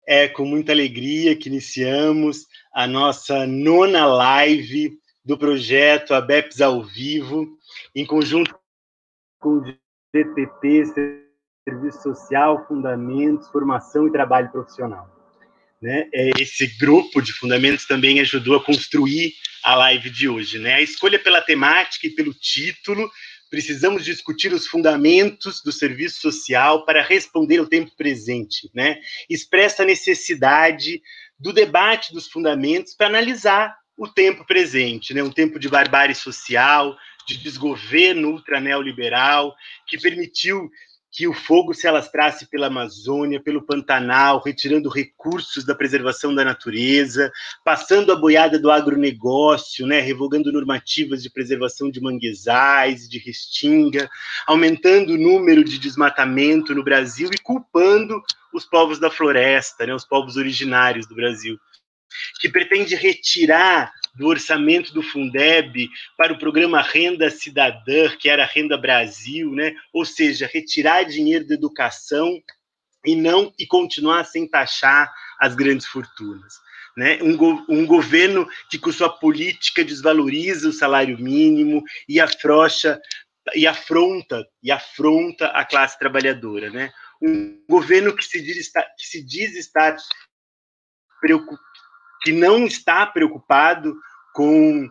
É com muita alegria que iniciamos a nossa 9ª live do projeto ABEPS ao Vivo, em conjunto com o GTP, Serviço Social, Fundamentos, Formação e Trabalho Profissional. Né? Esse grupo de fundamentos também ajudou a construir a live de hoje. Né? A escolha pela temática e pelo título: precisamos discutir os fundamentos do serviço social para responder ao tempo presente, né? Expressa a necessidade do debate dos fundamentos para analisar o tempo presente, né? Um tempo de barbárie social, de desgoverno ultraneoliberal, que permitiu que o fogo se alastrasse pela Amazônia, pelo Pantanal, retirando recursos da preservação da natureza, passando a boiada do agronegócio, né, revogando normativas de preservação de manguezais, de restinga, aumentando o número de desmatamento no Brasil e culpando os povos da floresta, né, os povos originários do Brasil, que pretende retirar do orçamento do Fundeb para o programa Renda Cidadã, que era Renda Brasil, né? Ou seja, retirar dinheiro da educação e continuar sem taxar as grandes fortunas. Né? Um governo que, com sua política, desvaloriza o salário mínimo e afronta a classe trabalhadora. Né? Um governo que que não está preocupado com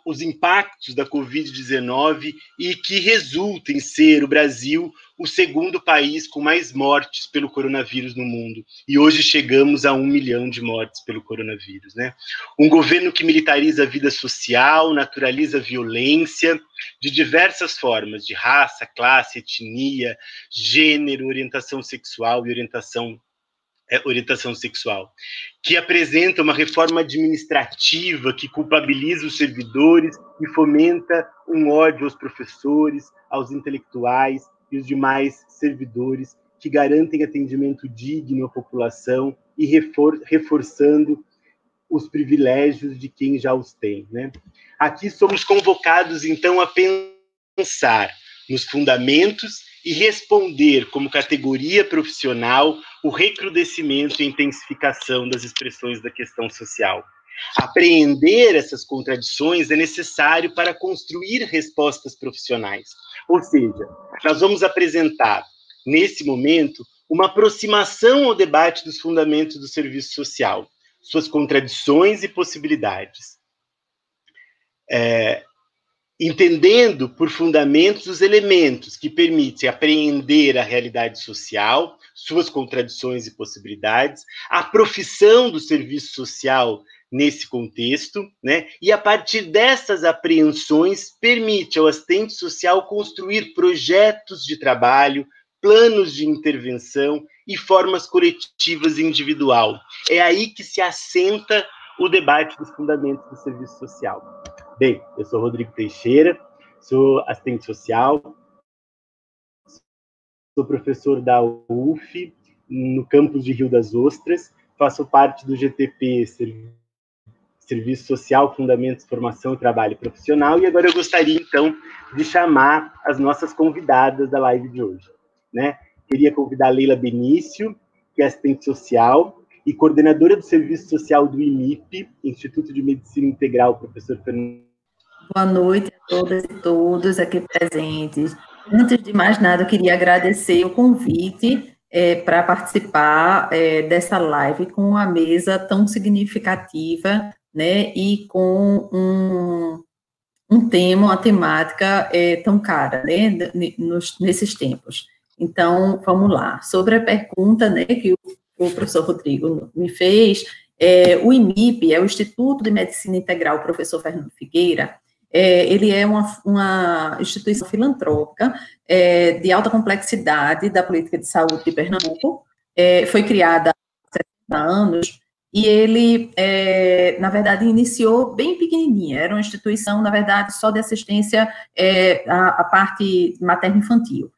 os impactos da Covid-19 e que resulta em ser o Brasil o segundo país com mais mortes pelo coronavírus no mundo. E hoje chegamos a 1 milhão de mortes pelo coronavírus. Né? Um governo que militariza a vida social, naturaliza a violência de diversas formas, de raça, classe, etnia, gênero, orientação sexual e orientação sexual, que apresenta uma reforma administrativa que culpabiliza os servidores e fomenta um ódio aos professores, aos intelectuais e os demais servidores, que garantem atendimento digno à população e reforçando os privilégios de quem já os tem. Né? Aqui somos convocados, então, a pensar nos fundamentos e responder, como categoria profissional, o recrudescimento e intensificação das expressões da questão social. Apreender essas contradições é necessário para construir respostas profissionais. Ou seja, nós vamos apresentar, nesse momento, uma aproximação ao debate dos fundamentos do serviço social, suas contradições e possibilidades. Entendendo por fundamentos os elementos que permitem apreender a realidade social, suas contradições e possibilidades, a profissão do serviço social nesse contexto, né? E a partir dessas apreensões permite ao assistente social construir projetos de trabalho, planos de intervenção e formas coletivas e individual. É aí que se assenta o debate dos fundamentos do serviço social. Bem, eu sou Rodrigo Teixeira, sou assistente social, sou professor da UF, no campus de Rio das Ostras, faço parte do GTP, Serviço Social, Fundamentos, Formação e Trabalho Profissional, e agora eu gostaria, então, de chamar as nossas convidadas da live de hoje. Né? Queria convidar a Leila Benício, que é assistente social e coordenadora do Serviço Social do IMIP, Instituto de Medicina Integral, professor Fernando. Boa noite a todas e todos aqui presentes. Antes de mais nada, eu queria agradecer o convite para participar dessa live com uma mesa tão significativa, né, e com um tema, uma temática tão cara, né, nesses tempos. Então, vamos lá. Sobre a pergunta, né, que o professor Rodrigo me fez, o IMIP é o Instituto de Medicina Integral Professor Fernando Figueira. Ele é uma instituição filantrópica de alta complexidade da política de saúde de Pernambuco. Foi criada há 70 anos e ele, na verdade, iniciou bem pequenininha. Era uma instituição, na verdade, só de assistência à parte materno-infantil.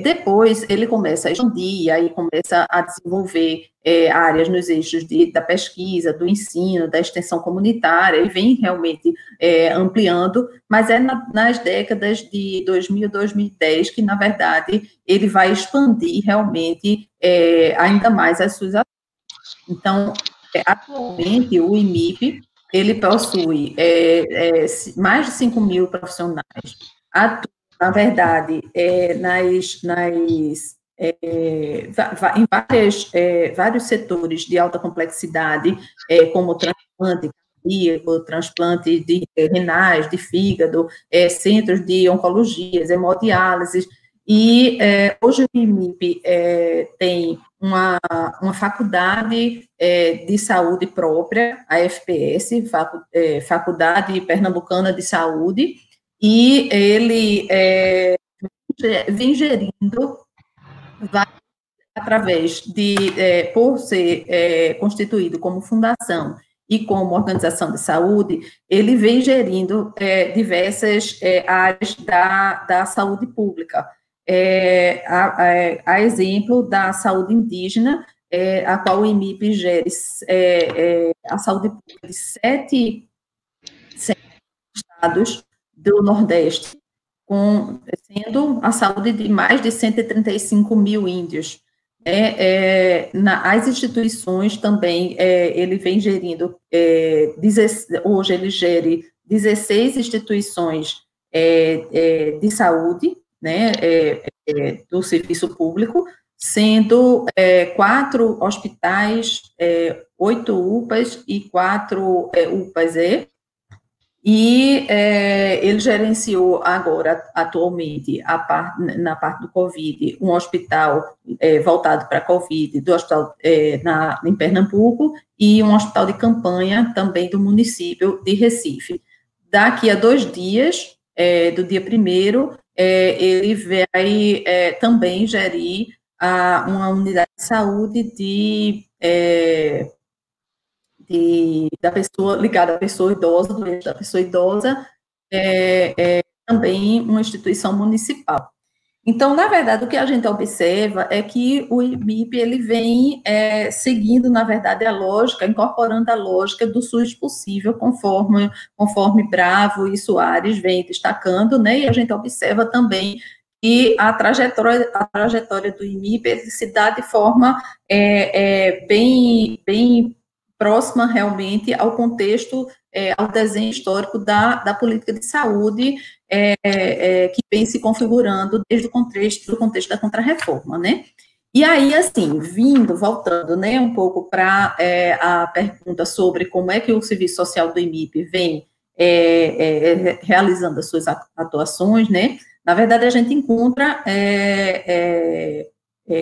Depois, ele começa a expandir, aí começa a desenvolver áreas nos eixos da pesquisa, do ensino, da extensão comunitária, e vem realmente ampliando, mas nas décadas de 2000 e 2010 que, na verdade, ele vai expandir realmente ainda mais as suas ações. Então, atualmente, o IMIP, ele possui mais de 5 mil profissionais, na verdade, em vários setores de alta complexidade, como transplante cardíaco, transplante de renais, de fígado, centros de oncologia, hemodiálise, e hoje o IMIP tem uma faculdade de saúde própria, a FPS, Faculdade Pernambucana de Saúde, e ele vem gerindo, através por ser constituído como fundação e como organização de saúde, ele vem gerindo diversas áreas da saúde pública. A exemplo da saúde indígena, a qual o IMIP gere a saúde pública de 7 estados do Nordeste, sendo a saúde de mais de 135 mil índios. As instituições também, ele vem gerindo, hoje ele gere 16 instituições de saúde, né, do serviço público, sendo 4 hospitais, 8 UPAs e 4 UPAs-E, e ele gerenciou agora, atualmente, na parte do Covid, um hospital voltado para a Covid, do hospital em Pernambuco, e um hospital de campanha também do município de Recife. Daqui a 2 dias, do dia 1º, ele vai também gerir uma unidade de saúde da pessoa, ligada à pessoa idosa, doente da pessoa idosa, também uma instituição municipal. Então, na verdade, o que a gente observa é que o IMIP, ele vem seguindo, na verdade, a lógica, incorporando a lógica do SUS possível, conforme Bravo e Soares vem destacando, né, e a gente observa também que a trajetória do IMIP se dá de forma bem próxima, realmente, ao contexto, ao desenho histórico da política de saúde, que vem se configurando desde o contexto da Contra-Reforma, né? E aí, assim, voltando, né, um pouco para a pergunta sobre como é que o Serviço Social do IMIP vem realizando as suas atuações, né? Na verdade, a gente encontra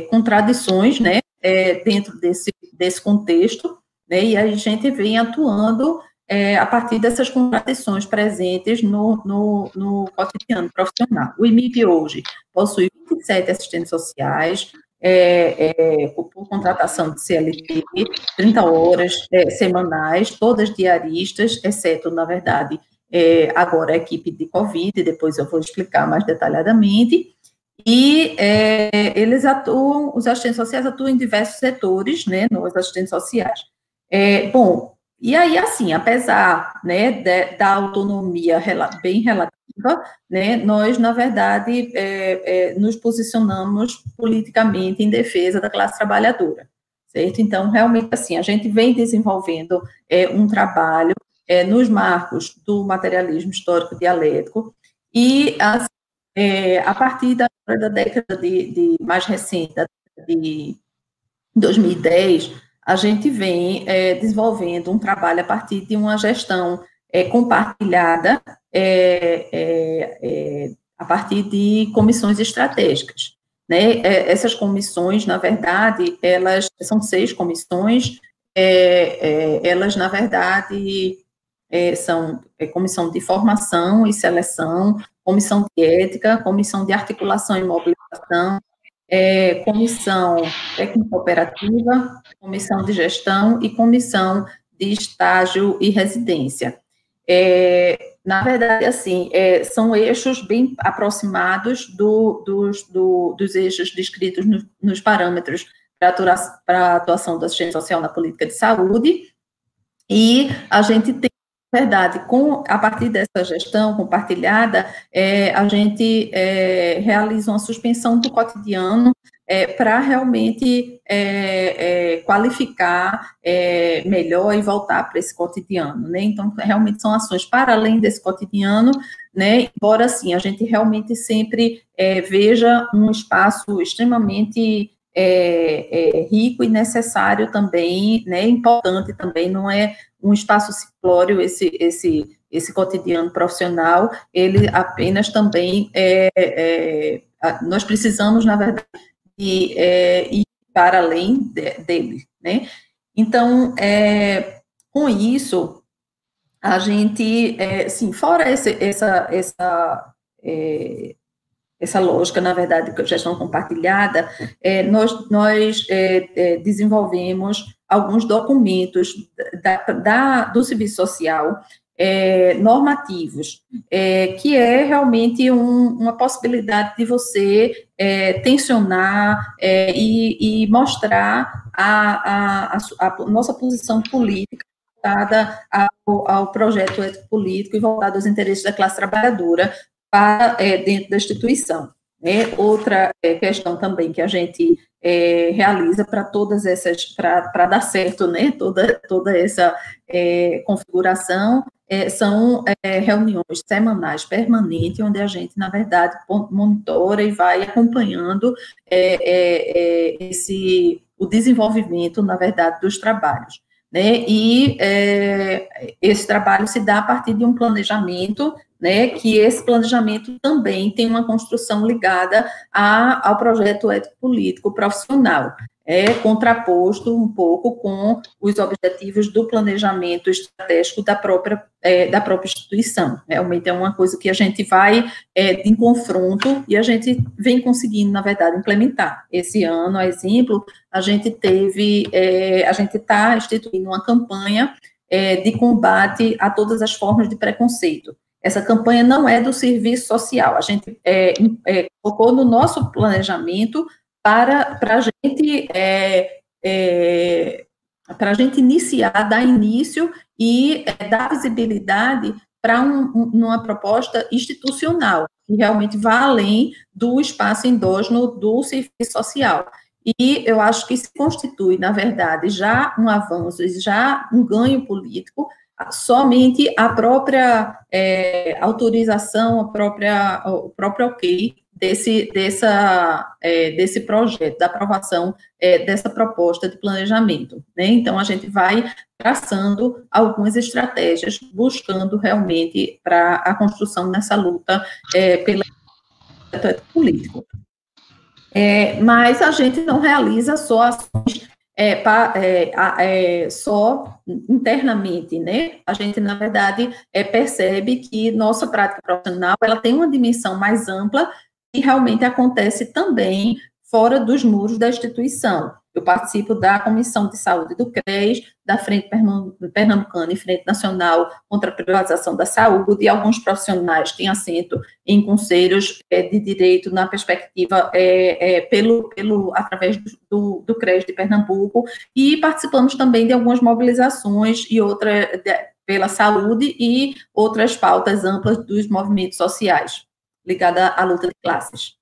contradições, né, dentro desse contexto, né, e a gente vem atuando a partir dessas contradições presentes no cotidiano profissional. O IMIP hoje possui 27 assistentes sociais, por contratação de CLT, 30 horas semanais, todas diaristas, exceto, na verdade, agora a equipe de Covid, depois eu vou explicar mais detalhadamente, e os assistentes sociais atuam em diversos setores, né, nos assistentes sociais. Bom, e aí, assim, apesar, né, da autonomia bem relativa, né, nós, na verdade, nos posicionamos politicamente em defesa da classe trabalhadora, certo? Então, realmente, assim, a gente vem desenvolvendo um trabalho nos marcos do materialismo histórico dialético, e, assim, a partir da década mais recente, da década de 2010, a gente vem desenvolvendo um trabalho a partir de uma gestão compartilhada, a partir de comissões estratégicas, né? Essas comissões, na verdade, elas são 6 comissões, elas, na verdade, são comissão de formação e seleção, comissão de ética, comissão de articulação e mobilização, comissão técnica operativa, comissão de gestão e comissão de estágio e residência. Na verdade, assim, são eixos bem aproximados dos eixos descritos nos parâmetros para a atuação do assistente social na política de saúde, e a gente tem, na verdade, a partir dessa gestão compartilhada, a gente realiza uma suspensão do cotidiano para realmente qualificar melhor e voltar para esse cotidiano, né? Então, realmente são ações para além desse cotidiano, né? Embora, assim, a gente realmente sempre veja um espaço extremamente rico e necessário também, né? Importante também, não é um espaço simplório esse cotidiano profissional, ele apenas também nós precisamos, na verdade, ir para além dele, né? Então, com isso, a gente, assim, fora essa lógica, na verdade, de gestão compartilhada, nós desenvolvemos alguns documentos do serviço social normativos, que é realmente uma possibilidade de você tensionar e mostrar a nossa posição política voltada ao projeto ético-político e voltado aos interesses da classe trabalhadora dentro da instituição. Outra questão também que a gente realiza para todas essas, para dar certo, né, toda essa configuração, são reuniões semanais permanentes, onde a gente, na verdade, monitora e vai acompanhando o desenvolvimento, na verdade, dos trabalhos. Né? E esse trabalho se dá a partir de um planejamento, né, que esse planejamento também tem uma construção ligada ao projeto ético-político profissional, contraposto um pouco com os objetivos do planejamento estratégico da própria instituição. Realmente é uma coisa que a gente vai em confronto e a gente vem conseguindo, na verdade, implementar. Esse ano, a exemplo, a gente está instituindo uma campanha de combate a todas as formas de preconceito. Essa campanha não é do serviço social, a gente colocou no nosso planejamento para a gente iniciar, dar início e dar visibilidade para uma proposta institucional, que realmente vá além do espaço endógeno do serviço social. E eu acho que se constitui, na verdade, já um avanço, já um ganho político, somente a própria autorização, o próprio ok desse projeto, da aprovação dessa proposta de planejamento, né? Então, a gente vai traçando algumas estratégias, buscando realmente para a construção dessa luta pelo político. Mas a gente não realiza só ações só internamente, né? A gente, na verdade, percebe que nossa prática profissional, ela tem uma dimensão mais ampla e realmente acontece também fora dos muros da instituição. Eu participo da Comissão de Saúde do CRES, da Frente Pernambucana e Frente Nacional contra a Privatização da Saúde, e alguns profissionais têm assento em conselhos de direito na perspectiva através do CRES de Pernambuco, e participamos também de algumas mobilizações pela saúde e outras pautas amplas dos movimentos sociais ligadas à luta de classes.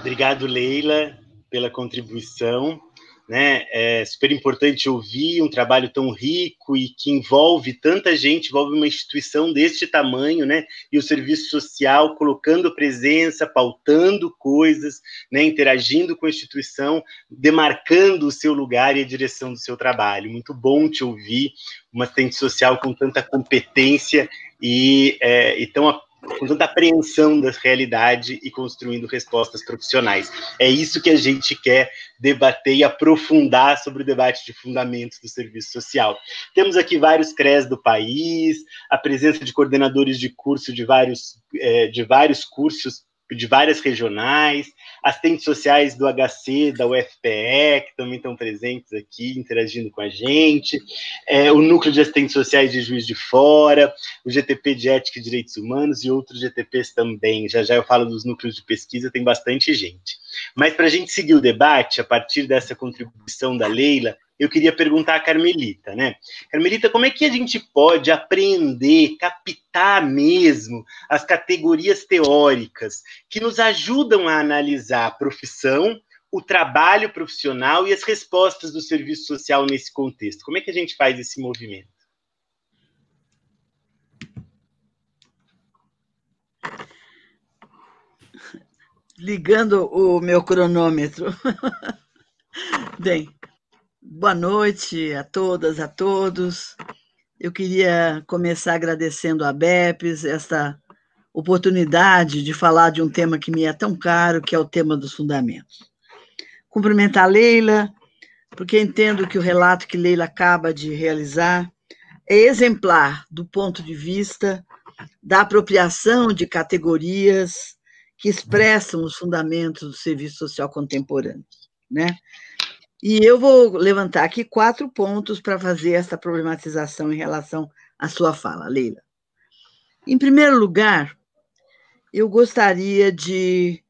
Obrigado, Leila, pela contribuição, né? É super importante ouvir um trabalho tão rico e que envolve tanta gente, envolve uma instituição deste tamanho, né? E o serviço social colocando presença, pautando coisas, né? Interagindo com a instituição, demarcando o seu lugar e a direção do seu trabalho. Muito bom te ouvir, uma assistente social com tanta competência e com tanta apreensão da realidade e construindo respostas profissionais. É isso que a gente quer debater e aprofundar sobre o debate de fundamentos do serviço social. Temos aqui vários CREs do país, a presença de coordenadores de curso de vários cursos, de várias regionais, assistentes sociais do HC, da UFPE, que também estão presentes aqui, interagindo com a gente, o Núcleo de Assistentes Sociais de Juiz de Fora, o GTP de Ética e Direitos Humanos e outros GTPs também. Já eu falo dos núcleos de pesquisa, tem bastante gente. Mas para a gente seguir o debate, a partir dessa contribuição da Leila, eu queria perguntar a Carmelita, né? Carmelita, como é que a gente pode aprender, captar mesmo as categorias teóricas que nos ajudam a analisar a profissão, o trabalho profissional e as respostas do serviço social nesse contexto? Como é que a gente faz esse movimento? Ligando o meu cronômetro. Bem, boa noite a todas, a todos. Eu queria começar agradecendo a BEPS esta oportunidade de falar de um tema que me é tão caro, que é o tema dos fundamentos. Cumprimentar a Leila, porque entendo que o relato que Leila acaba de realizar é exemplar do ponto de vista da apropriação de categorias que expressam os fundamentos do serviço social contemporâneo, né? E eu vou levantar aqui 4 pontos para fazer essa problematização em relação à sua fala, Leila. Em primeiro lugar, eu gostaria de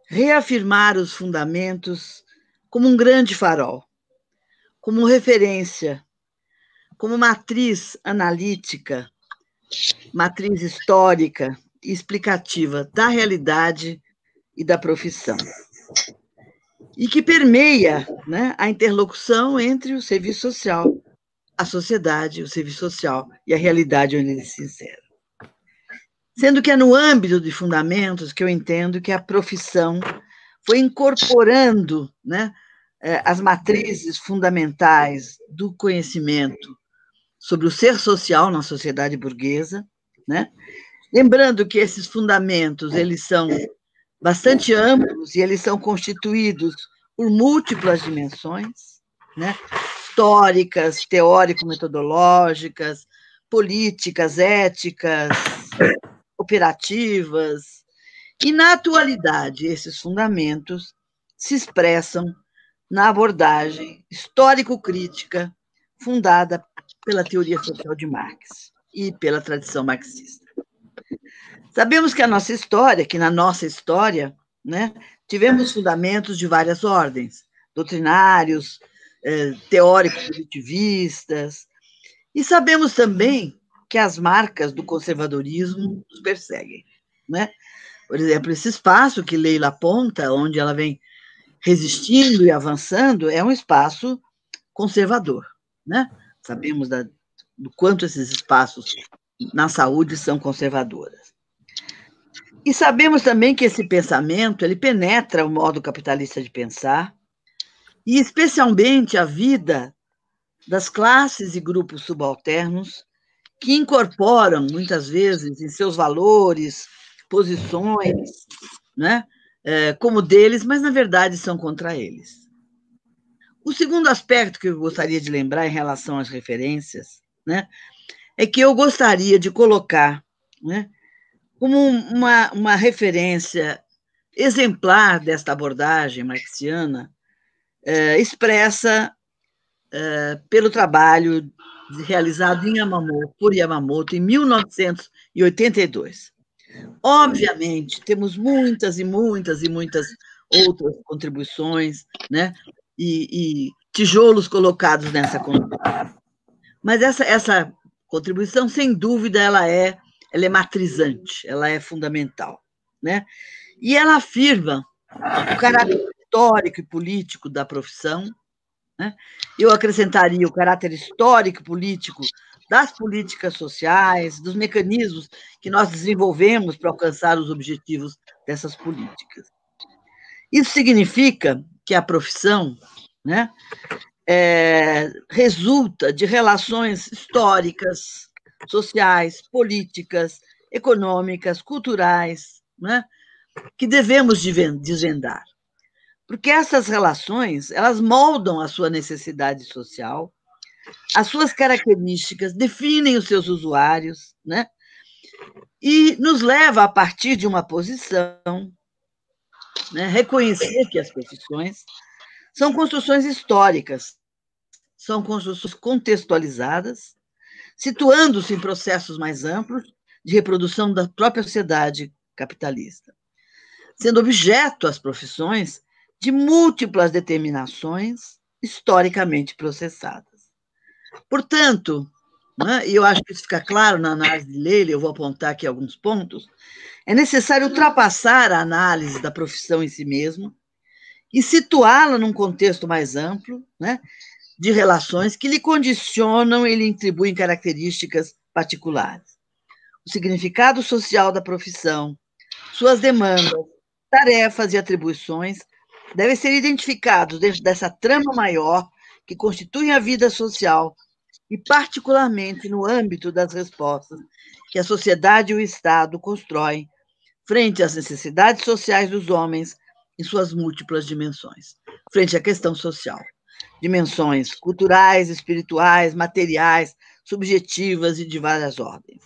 reafirmar os fundamentos como um grande farol, como referência, como matriz analítica, matriz histórica e explicativa da realidade e da profissão. E que permeia, né, a interlocução entre o serviço social, a sociedade, o serviço social e a realidade onde ele se insere. Sendo que é no âmbito de fundamentos que eu entendo que a profissão foi incorporando, né, as matrizes fundamentais do conhecimento sobre o ser social na sociedade burguesa, né? Lembrando que esses fundamentos eles são bastante amplos e eles são constituídos por múltiplas dimensões, né? Históricas, teórico-metodológicas, políticas, éticas, operativas. E, na atualidade, esses fundamentos se expressam na abordagem histórico-crítica fundada pela teoria social de Marx e pela tradição marxista. Sabemos que a nossa história, que na nossa história, né, tivemos fundamentos de várias ordens, doutrinários, teóricos positivistas, e sabemos também que as marcas do conservadorismo nos perseguem, né? Por exemplo, esse espaço que Leila aponta, onde ela vem resistindo e avançando, é um espaço conservador, né? Sabemos do quanto esses espaços na saúde são conservadoras. E sabemos também que esse pensamento, ele penetra o modo capitalista de pensar, e especialmente a vida das classes e grupos subalternos, que incorporam, muitas vezes, em seus valores, posições, né, como deles, mas, na verdade, são contra eles. O segundo aspecto que eu gostaria de lembrar em relação às referências, né, é que eu gostaria de colocar, né, como uma referência exemplar desta abordagem marxiana, expressa pelo trabalho realizado em Yamamoto, por Yamamoto em 1982. Obviamente, temos muitas e muitas e muitas outras contribuições, né, e tijolos colocados nessa contribuição. Mas essa contribuição, sem dúvida, ela é matrizante, ela é fundamental, né? E ela afirma o caráter histórico e político da profissão, né? Eu acrescentaria o caráter histórico e político das políticas sociais, dos mecanismos que nós desenvolvemos para alcançar os objetivos dessas políticas. Isso significa que a profissão, né, resulta de relações históricas, sociais, políticas, econômicas, culturais, né, que devemos desvendar. Porque essas relações, elas moldam a sua necessidade social, as suas características, definem os seus usuários, né? E nos leva, a partir de uma posição, né, reconhecer que as profissões são construções históricas, são construções contextualizadas, situando-se em processos mais amplos de reprodução da própria sociedade capitalista, sendo objeto as profissões de múltiplas determinações historicamente processadas. Portanto, né, e eu acho que isso fica claro na análise de Leila, eu vou apontar aqui alguns pontos, é necessário ultrapassar a análise da profissão em si mesma e situá-la num contexto mais amplo, né, de relações que lhe condicionam e lhe atribuem características particulares. O significado social da profissão, suas demandas, tarefas e atribuições devem ser identificados dentro dessa trama maior que constitui a vida social e, particularmente, no âmbito das respostas que a sociedade e o Estado constroem frente às necessidades sociais dos homens em suas múltiplas dimensões, frente à questão social. Dimensões culturais, espirituais, materiais, subjetivas e de várias ordens.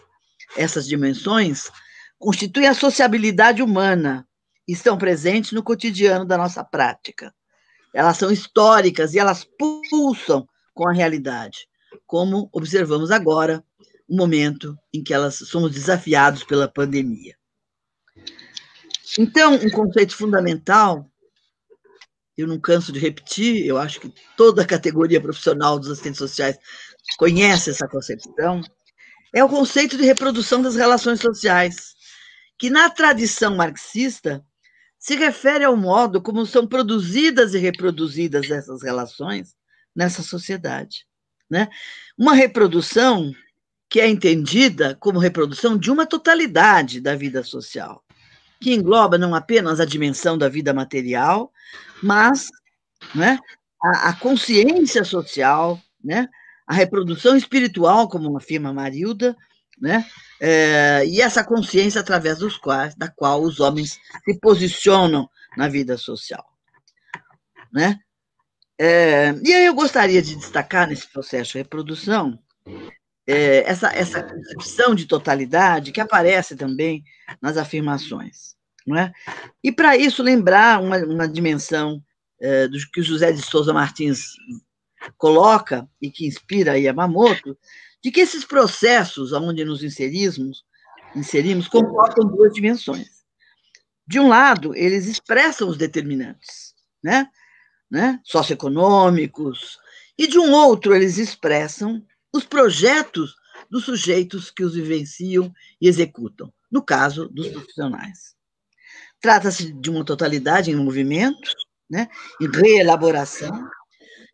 Essas dimensões constituem a sociabilidade humana e estão presentes no cotidiano da nossa prática. Elas são históricas e elas pulsam com a realidade, como observamos agora, o momento em que elas somos desafiados pela pandemia. Então, um conceito fundamental, eu não canso de repetir, eu acho que toda a categoria profissional dos assistentes sociais conhece essa concepção, é o conceito de reprodução das relações sociais, que na tradição marxista se refere ao modo como são produzidas e reproduzidas essas relações nessa sociedade, né? Uma reprodução que é entendida como reprodução de uma totalidade da vida social, que engloba não apenas a dimensão da vida material, mas, né, a consciência social, né, a reprodução espiritual, como afirma Marilda, né, e essa consciência através da qual os homens se posicionam na vida social, né? E aí eu gostaria de destacar nesse processo de reprodução essa concepção de totalidade que aparece também nas afirmações, não é? E para isso lembrar uma dimensão do que o José de Souza Martins coloca e que inspira Yamamoto, de que esses processos onde nos inserimos comportam duas dimensões. De um lado, eles expressam os determinantes, né, socioeconômicos, e de um outro, eles expressam os projetos dos sujeitos que os vivenciam e executam, no caso dos profissionais. Trata-se de uma totalidade em movimento, né, em reelaboração,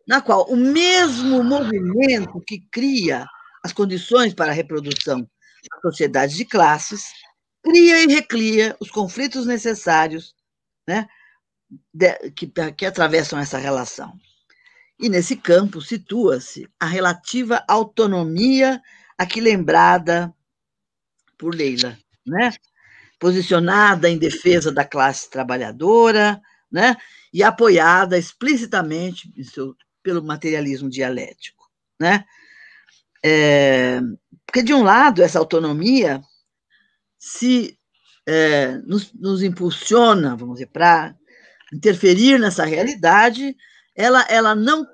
na qual o mesmo movimento que cria as condições para a reprodução da sociedade de classes cria e recria os conflitos necessários, né, que atravessam essa relação. E nesse campo situa-se a relativa autonomia aqui lembrada por Leila, né? Posicionada em defesa da classe trabalhadora, né? E apoiada explicitamente pelo materialismo dialético, né? Porque, de um lado, essa autonomia nos impulsiona, vamos dizer, para interferir nessa realidade, ela não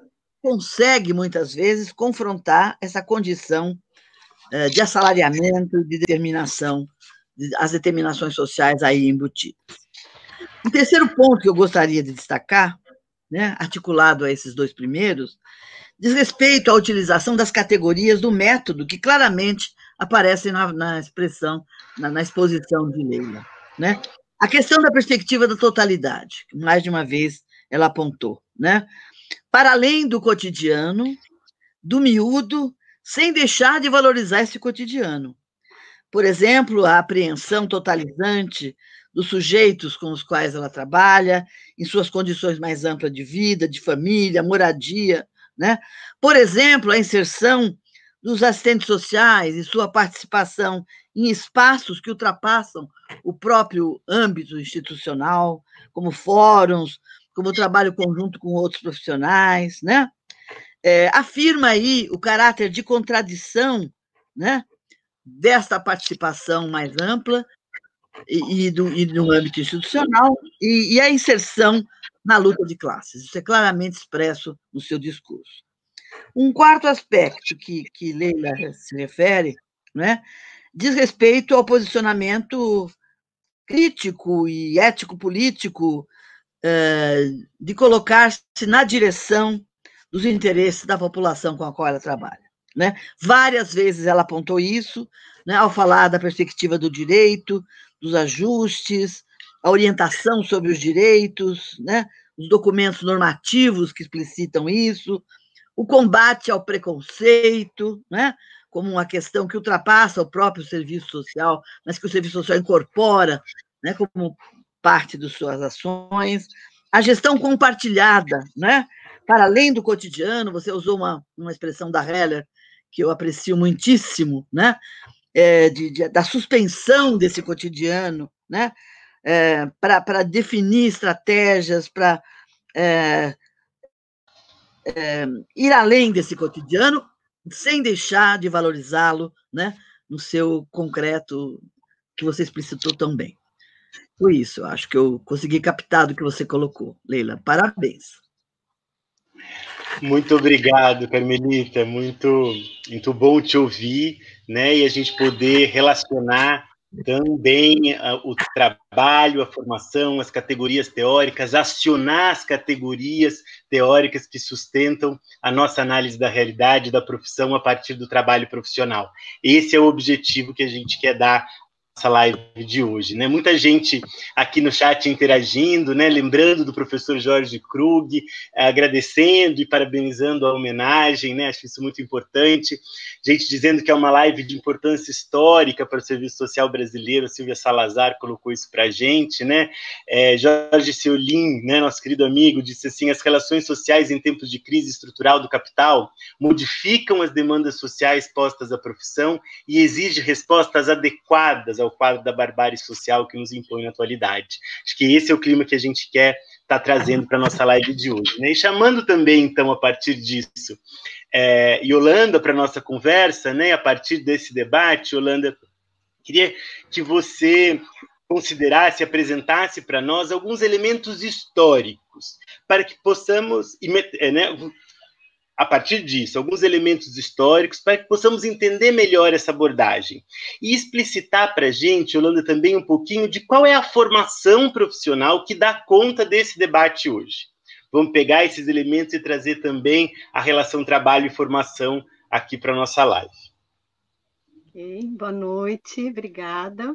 consegue, muitas vezes, confrontar essa condição de assalariamento, de determinação, as determinações sociais aí embutidas. Um terceiro ponto que eu gostaria de destacar, né, articulado a esses dois primeiros, diz respeito à utilização das categorias do método que claramente aparecem na expressão, na exposição de Leila, né? A questão da perspectiva da totalidade, que mais de uma vez ela apontou, né? Para além do cotidiano, do miúdo, sem deixar de valorizar esse cotidiano. Por exemplo, a apreensão totalizante dos sujeitos com os quais ela trabalha, em suas condições mais amplas de vida, de família, moradia, né? Por exemplo, a inserção dos assistentes sociais e sua participação em espaços que ultrapassam o próprio âmbito institucional, como fóruns, como trabalho conjunto com outros profissionais, né? Afirma aí o caráter de contradição, né, desta participação mais ampla e no âmbito institucional e a inserção na luta de classes. Isso é claramente expresso no seu discurso. Um quarto aspecto que Leila se refere, né, diz respeito ao posicionamento crítico e ético-político de colocar-se na direção dos interesses da população com a qual ela trabalha. Né? Várias vezes ela apontou isso, né, ao falar da perspectiva do direito, dos ajustes, a orientação sobre os direitos, né, os documentos normativos que explicitam isso, o combate ao preconceito, né, como uma questão que ultrapassa o próprio serviço social, mas que o serviço social incorpora, né, como parte de suas ações, a gestão compartilhada, né, para além do cotidiano, você usou uma expressão da Heller, que eu aprecio muitíssimo, né, da suspensão desse cotidiano, né, para definir estratégias, para ir além desse cotidiano, sem deixar de valorizá-lo, né, no seu concreto que você explicitou tão bem. Foi isso, eu acho que eu consegui captar do que você colocou, Leila. Parabéns. Muito obrigado, Carmelita. Muito bom te ouvir, né? E a gente poder relacionar também o trabalho, a formação, as categorias teóricas, acionar as categorias teóricas que sustentam a nossa análise da realidade, da profissão, a partir do trabalho profissional. Esse é o objetivo que a gente quer dar essa live de hoje, né? Muita gente aqui no chat interagindo, né? Lembrando do professor Jorge Krug, agradecendo e parabenizando a homenagem, né? Acho isso muito importante. Gente dizendo que é uma live de importância histórica para o serviço social brasileiro. A Silvia Salazar colocou isso para a gente, né? Jorge Seolim, né? Nosso querido amigo, disse assim: as relações sociais em tempos de crise estrutural do capital modificam as demandas sociais postas à profissão e exigem respostas adequadas ao quadro da barbárie social que nos impõe na atualidade. Acho que esse é o clima que a gente quer estar trazendo para a nossa live de hoje, né? E chamando também, então, a partir disso, Yolanda para a nossa conversa, né? A partir desse debate, Yolanda, queria que você considerasse, apresentasse para nós alguns elementos históricos, para que possamos, né, a partir disso, alguns elementos históricos para que possamos entender melhor essa abordagem e explicitar para a gente, Yolanda, também um pouquinho de qual é a formação profissional que dá conta desse debate hoje. Vamos pegar esses elementos e trazer também a relação trabalho e formação aqui para a nossa live. Ok, boa noite, obrigada.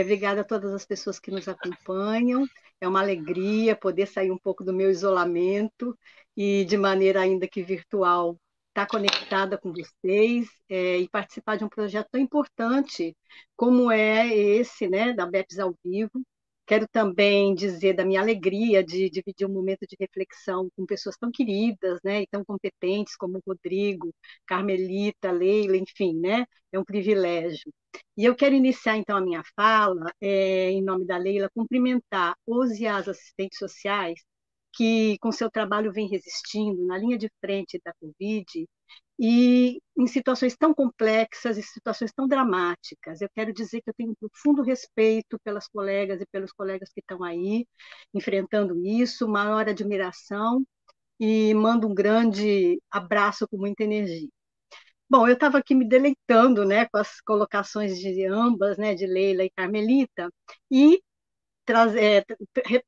Obrigada a todas as pessoas que nos acompanham. É uma alegria poder sair um pouco do meu isolamento e, de maneira ainda que virtual, estar conectada com vocês e participar de um projeto tão importante como é esse, né, da BEPS ao vivo. Quero também dizer da minha alegria de dividir um momento de reflexão com pessoas tão queridas, né, e tão competentes como o Rodrigo, Carmelita, Leila, enfim, né, é um privilégio. E eu quero iniciar, então, a minha fala, em nome da Leila, cumprimentar os e as assistentes sociais que, com seu trabalho, vem resistindo na linha de frente da Covid e em situações tão complexas e situações tão dramáticas. Eu quero dizer que eu tenho um profundo respeito pelas colegas e pelos colegas que estão aí enfrentando isso, maior admiração e mando um grande abraço com muita energia. Bom, eu estava aqui me deleitando, né, com as colocações de ambas, né, de Leila e Carmelita, e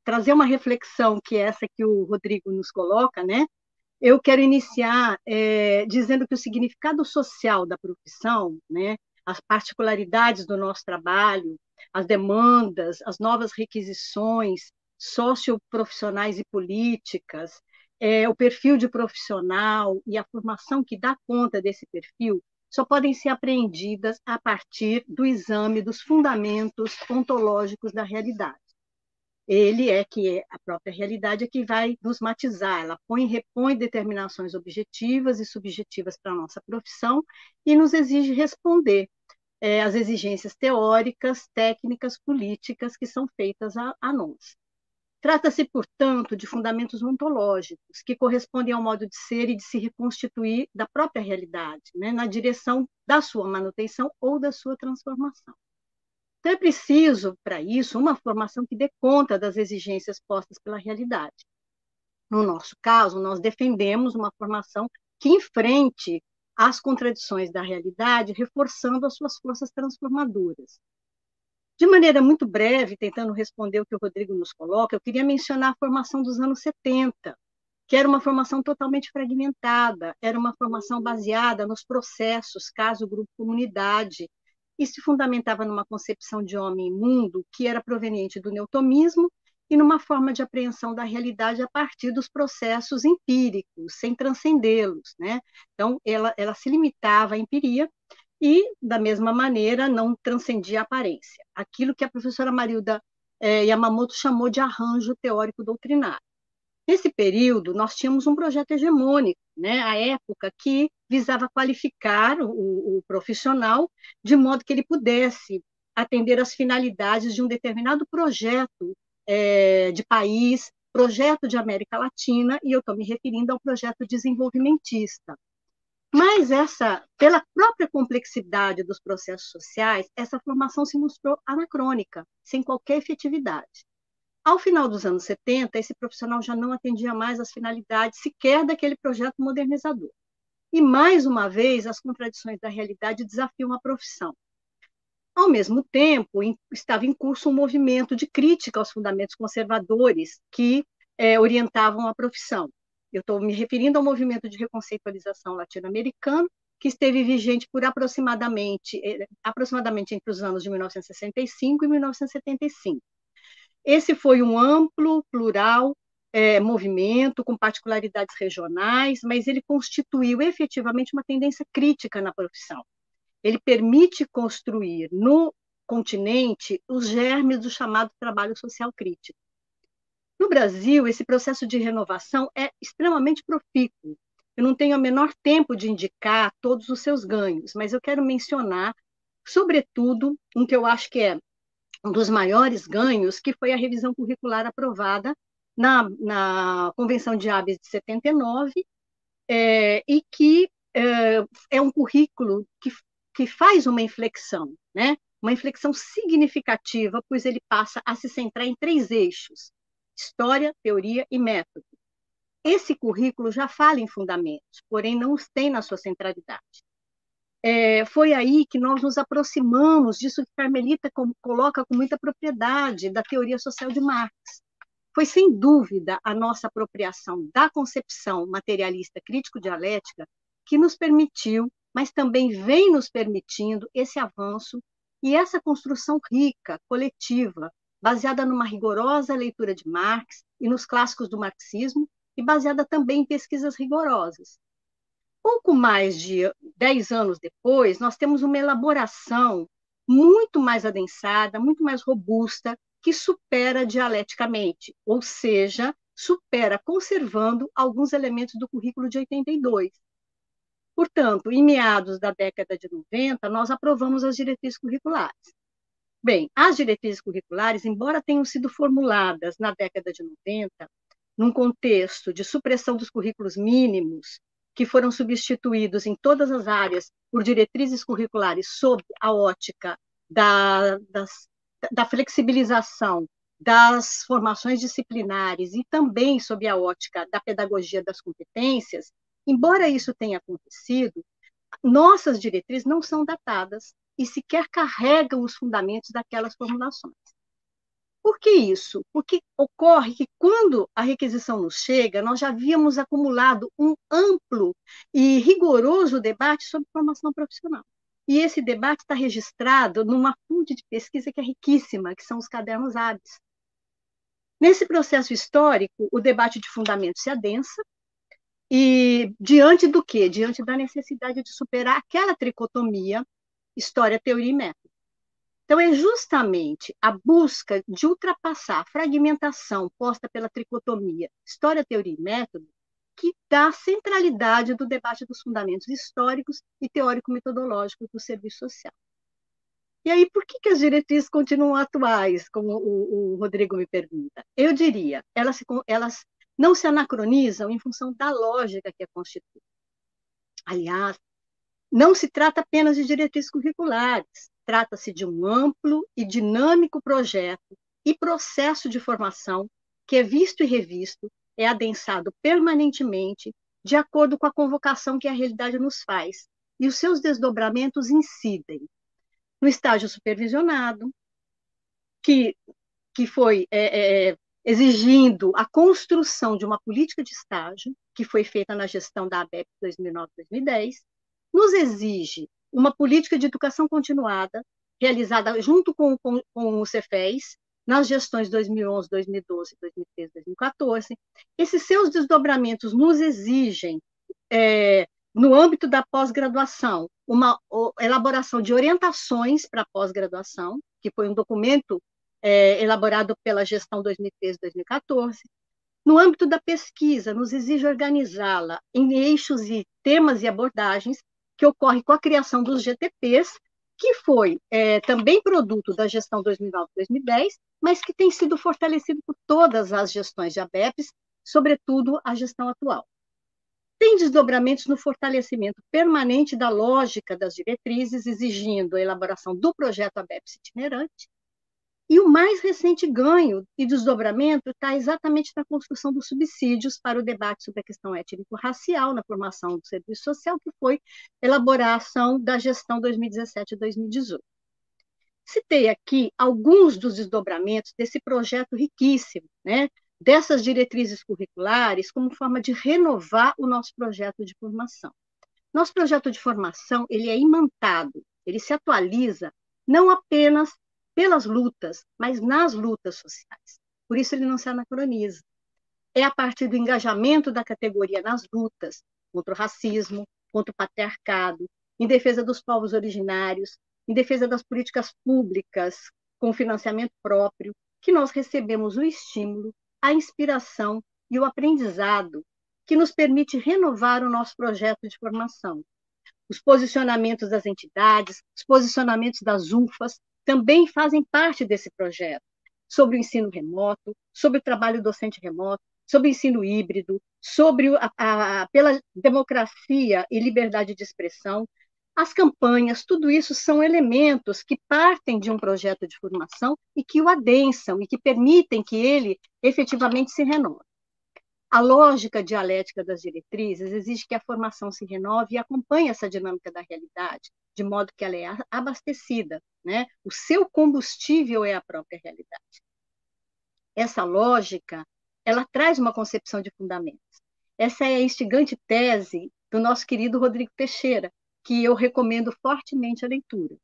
trazer uma reflexão que é essa que o Rodrigo nos coloca, né? Eu quero iniciar dizendo que o significado social da profissão, né, as particularidades do nosso trabalho, as demandas, as novas requisições socioprofissionais e políticas, o perfil de profissional e a formação que dá conta desse perfil só podem ser apreendidas a partir do exame dos fundamentos ontológicos da realidade. Ele que é a própria realidade que vai nos matizar, ela repõe determinações objetivas e subjetivas para a nossa profissão e nos exige responder às exigências teóricas, técnicas, políticas que são feitas a nós. Trata-se, portanto, de fundamentos ontológicos que correspondem ao modo de ser e de se reconstituir da própria realidade, né, na direção da sua manutenção ou da sua transformação. Então, é preciso, para isso, uma formação que dê conta das exigências postas pela realidade. No nosso caso, nós defendemos uma formação que enfrente as contradições da realidade, reforçando as suas forças transformadoras. De maneira muito breve, tentando responder o que o Rodrigo nos coloca, eu queria mencionar a formação dos anos 70, que era uma formação totalmente fragmentada, era uma formação baseada nos processos, caso, grupo, comunidade, e se fundamentava numa concepção de homem e mundo que era proveniente do newtonismo e numa forma de apreensão da realidade a partir dos processos empíricos, sem transcendê-los, né? Então, ela se limitava à empiria e, da mesma maneira, não transcendia a aparência. Aquilo que a professora Marilda Yamamoto chamou de arranjo teórico doutrinário. Nesse período, nós tínhamos um projeto hegemônico, né, à época, que visava qualificar o profissional de modo que ele pudesse atender às finalidades de um determinado projeto de país, projeto de América Latina, e eu estou me referindo ao projeto desenvolvimentista. Mas pela própria complexidade dos processos sociais, essa formação se mostrou anacrônica, sem qualquer efetividade. Ao final dos anos 70, esse profissional já não atendia mais às finalidades sequer daquele projeto modernizador. E, mais uma vez, as contradições da realidade desafiam a profissão. Ao mesmo tempo, estava em curso um movimento de crítica aos fundamentos conservadores que orientavam a profissão. Eu estou me referindo ao movimento de reconceitualização latino-americano, que esteve vigente por aproximadamente entre os anos de 1965 e 1975. Esse foi um amplo, plural movimento, com particularidades regionais, mas ele constituiu efetivamente uma tendência crítica na profissão. Ele permite construir no continente os germes do chamado trabalho social crítico. No Brasil, esse processo de renovação é extremamente profícuo. Eu não tenho o menor tempo de indicar todos os seus ganhos, mas eu quero mencionar, sobretudo, um que eu acho que é um dos maiores ganhos, que foi a revisão curricular aprovada na Convenção de Habeas de 79, e que é um currículo que faz uma inflexão, né? Uma inflexão significativa, pois ele passa a se centrar em 3 eixos: história, teoria e método. Esse currículo já fala em fundamentos, porém não os tem na sua centralidade. Foi aí que nós nos aproximamos disso que Carmelita coloca com muita propriedade, da teoria social de Marx. Foi, sem dúvida, a nossa apropriação da concepção materialista crítico-dialética que nos permitiu, mas também vem nos permitindo, esse avanço e essa construção rica, coletiva, baseada numa rigorosa leitura de Marx e nos clássicos do marxismo, e baseada também em pesquisas rigorosas. Pouco mais de 10 anos depois, nós temos uma elaboração muito mais adensada, muito mais robusta, que supera dialeticamente, ou seja, supera conservando alguns elementos do currículo de 82. Portanto, em meados da década de 90, nós aprovamos as diretrizes curriculares. Bem, as diretrizes curriculares, embora tenham sido formuladas na década de 90, num contexto de supressão dos currículos mínimos, que foram substituídos em todas as áreas por diretrizes curriculares sob a ótica da flexibilização das formações disciplinares e também sob a ótica da pedagogia das competências, embora isso tenha acontecido, nossas diretrizes não são datadas e sequer carregam os fundamentos daquelas formulações. Por que isso? Porque ocorre que, quando a requisição nos chega, nós já havíamos acumulado um amplo e rigoroso debate sobre formação profissional. E esse debate está registrado numa fonte de pesquisa que é riquíssima, que são os cadernos Habeas. Nesse processo histórico, o debate de fundamentos se adensa, e diante do quê? Diante da necessidade de superar aquela tricotomia história, teoria e método. Então, é justamente a busca de ultrapassar a fragmentação posta pela tricotomia história, teoria e método que dá centralidade do debate dos fundamentos históricos e teórico-metodológicos do serviço social. E aí, por que as diretrizes continuam atuais, como o Rodrigo me pergunta? Eu diria, elas não se anacronizam em função da lógica que a constitui. Aliás, não se trata apenas de diretrizes curriculares, trata-se de um amplo e dinâmico projeto e processo de formação que é visto e revisto, é adensado permanentemente, de acordo com a convocação que a realidade nos faz, e os seus desdobramentos incidem no estágio supervisionado, que foi exigindo a construção de uma política de estágio, que foi feita na gestão da ABEP 2009-2010, nos exige uma política de educação continuada, realizada junto com o Cefes, nas gestões 2011, 2012, 2013, 2014. Esses seus desdobramentos nos exigem, no âmbito da pós-graduação, uma elaboração de orientações para a pós-graduação, que foi um documento elaborado pela gestão 2013-2014. No âmbito da pesquisa, nos exige organizá-la em eixos e temas e abordagens, que ocorre com a criação dos GTPs, que foi também produto da gestão 2009-2010, mas que tem sido fortalecido por todas as gestões de ABEPs, sobretudo a gestão atual. Tem desdobramentos no fortalecimento permanente da lógica das diretrizes, exigindo a elaboração do projeto ABEPS itinerante. E o mais recente ganho e desdobramento está exatamente na construção dos subsídios para o debate sobre a questão étnico-racial na formação do serviço social, que foi elaboração da gestão 2017-2018. Citei aqui alguns dos desdobramentos desse projeto riquíssimo, né? Dessas diretrizes curriculares, como forma de renovar o nosso projeto de formação. Nosso projeto de formação, ele é imantado, ele se atualiza não apenas pelas lutas, mas nas lutas sociais. Por isso ele não se anacroniza. É a partir do engajamento da categoria nas lutas contra o racismo, contra o patriarcado, em defesa dos povos originários, em defesa das políticas públicas com financiamento próprio, que nós recebemos o estímulo, a inspiração e o aprendizado que nos permite renovar o nosso projeto de formação. Os posicionamentos das entidades, os posicionamentos das UFAs também fazem parte desse projeto, sobre o ensino remoto, sobre o trabalho docente remoto, sobre o ensino híbrido, sobre pela democracia e liberdade de expressão. As campanhas, tudo isso são elementos que partem de um projeto de formação e que o adensam e que permitem que ele efetivamente se renove. A lógica dialética das diretrizes exige que a formação se renove e acompanhe essa dinâmica da realidade, de modo que ela é abastecida, né? O seu combustível é a própria realidade. Essa lógica, ela traz uma concepção de fundamentos. Essa é a instigante tese do nosso querido Rodrigo Teixeira, que eu recomendo fortemente a leitura.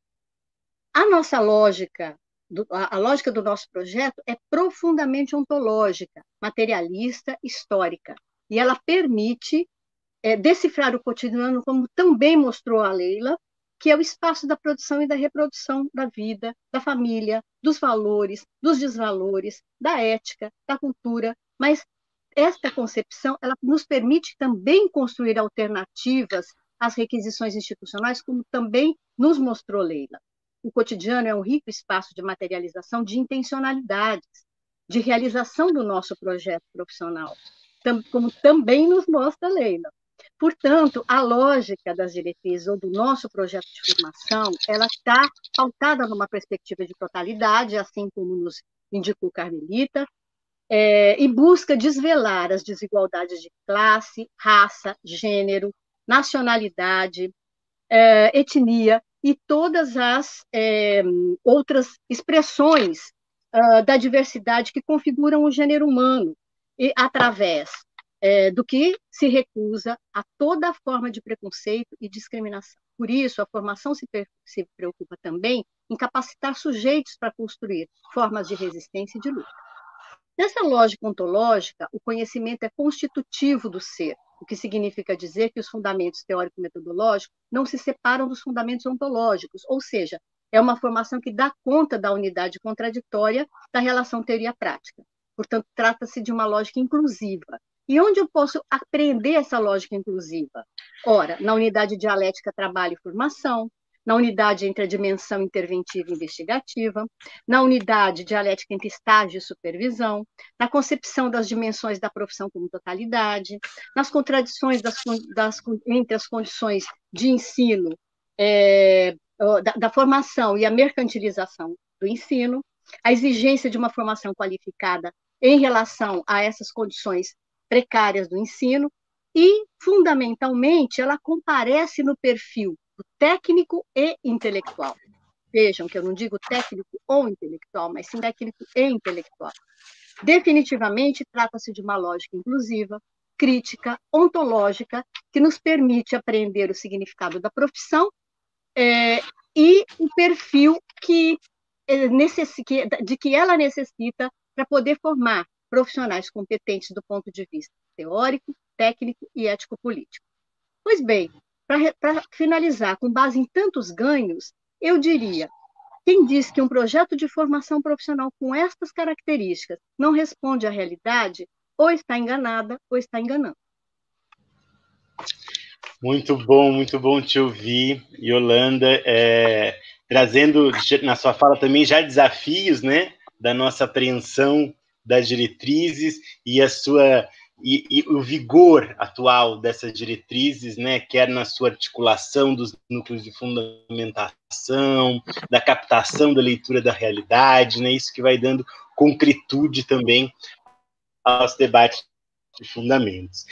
A nossa lógica, a lógica do nosso projeto é profundamente ontológica, materialista, histórica, e ela permite decifrar o cotidiano, como também mostrou a Leila, que é o espaço da produção e da reprodução da vida, da família, dos valores, dos desvalores, da ética, da cultura, mas esta concepção ela nos permite também construir alternativas às requisições institucionais, como também nos mostrou Leila. O cotidiano é um rico espaço de materialização de intencionalidades, de realização do nosso projeto profissional, como também nos mostra Leila. Portanto, a lógica das diretrizes ou do nosso projeto de formação, ela está pautada numa perspectiva de totalidade, assim como nos indicou Carmelita, e busca desvelar as desigualdades de classe, raça, gênero, nacionalidade, etnia e todas as outras expressões da diversidade que configuram o gênero humano, e através do que se recusa a toda forma de preconceito e discriminação. Por isso, a formação se preocupa também em capacitar sujeitos para construir formas de resistência e de luta. Nessa lógica ontológica, o conhecimento é constitutivo do ser, o que significa dizer que os fundamentos teórico-metodológicos não se separam dos fundamentos ontológicos, ou seja, é uma formação que dá conta da unidade contraditória da relação teoria-prática. Portanto, trata-se de uma lógica inclusiva. E onde eu posso aprender essa lógica inclusiva? Ora, na unidade dialética trabalho e formação, na unidade entre a dimensão interventiva e investigativa, na unidade dialética entre estágio e supervisão, na concepção das dimensões da profissão como totalidade, nas contradições entre as condições de ensino, da formação e a mercantilização do ensino, a exigência de uma formação qualificada em relação a essas condições precárias do ensino e, fundamentalmente, ela comparece no perfil do técnico e intelectual. Vejam que eu não digo técnico ou intelectual, mas sim técnico e intelectual. Definitivamente, trata-se de uma lógica inclusiva, crítica, ontológica, que nos permite apreender o significado da profissão e o perfil de que ela necessita para poder formar profissionais competentes do ponto de vista teórico, técnico e ético-político. Pois bem, para finalizar, com base em tantos ganhos, eu diria: quem diz que um projeto de formação profissional com estas características não responde à realidade, ou está enganada ou está enganando. Muito bom te ouvir, Yolanda, trazendo na sua fala também já desafios, né, da nossa apreensão das diretrizes e o vigor atual dessas diretrizes, né, quer na sua articulação dos núcleos de fundamentação, da captação da leitura da realidade, né, isso que vai dando concretude também aos debates de fundamentos.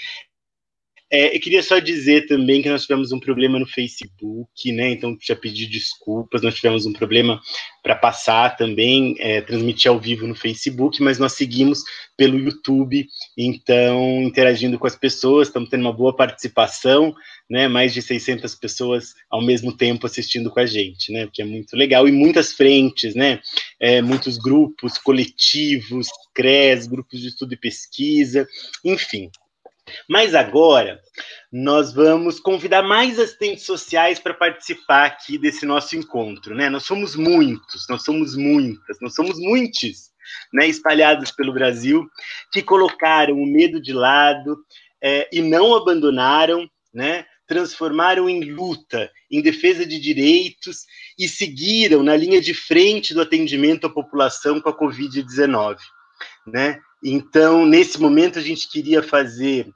Eu queria só dizer também que nós tivemos um problema no Facebook, né? Então, já pedi desculpas, nós tivemos um problema para passar também, transmitir ao vivo no Facebook, mas nós seguimos pelo YouTube, então, interagindo com as pessoas, estamos tendo uma boa participação, né? Mais de 600 pessoas ao mesmo tempo assistindo com a gente, né? Que é muito legal, e muitas frentes, né? Muitos grupos, coletivos, CRES, grupos de estudo e pesquisa, enfim. Mas agora, nós vamos convidar mais assistentes sociais para participar aqui desse nosso encontro, né? Nós somos muitos, nós somos muitas, nós somos muitos, né, espalhados pelo Brasil, que colocaram o medo de lado e não abandonaram, né? Transformaram em luta, em defesa de direitos e seguiram na linha de frente do atendimento à população com a Covid-19, né? Então, nesse momento, a gente queria fazer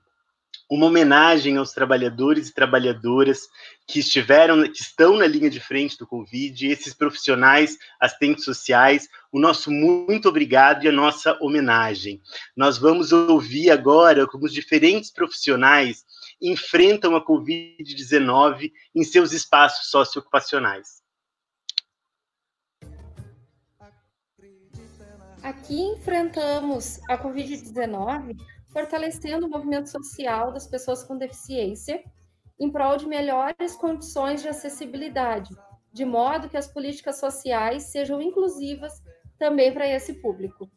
uma homenagem aos trabalhadores e trabalhadoras que estão na linha de frente do Covid, esses profissionais, assistentes sociais, o nosso muito obrigado e a nossa homenagem. Nós vamos ouvir agora como os diferentes profissionais enfrentam a Covid-19 em seus espaços socioocupacionais. Aqui enfrentamos a Covid-19 fortalecendo o movimento social das pessoas com deficiência em prol de melhores condições de acessibilidade, de modo que as políticas sociais sejam inclusivas também para esse público.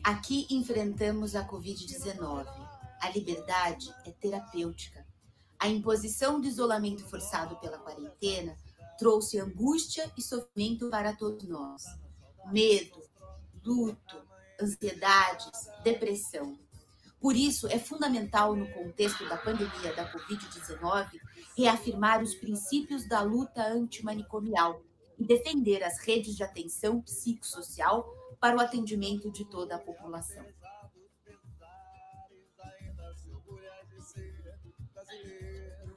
Aqui enfrentamos a Covid-19. A liberdade é terapêutica. A imposição do isolamento forçado pela quarentena trouxe angústia e sofrimento para todos nós. Medo, luto, ansiedades, depressão. Por isso, é fundamental, no contexto da pandemia da Covid-19, reafirmar os princípios da luta antimanicomial e defender as redes de atenção psicossocial para o atendimento de toda a população.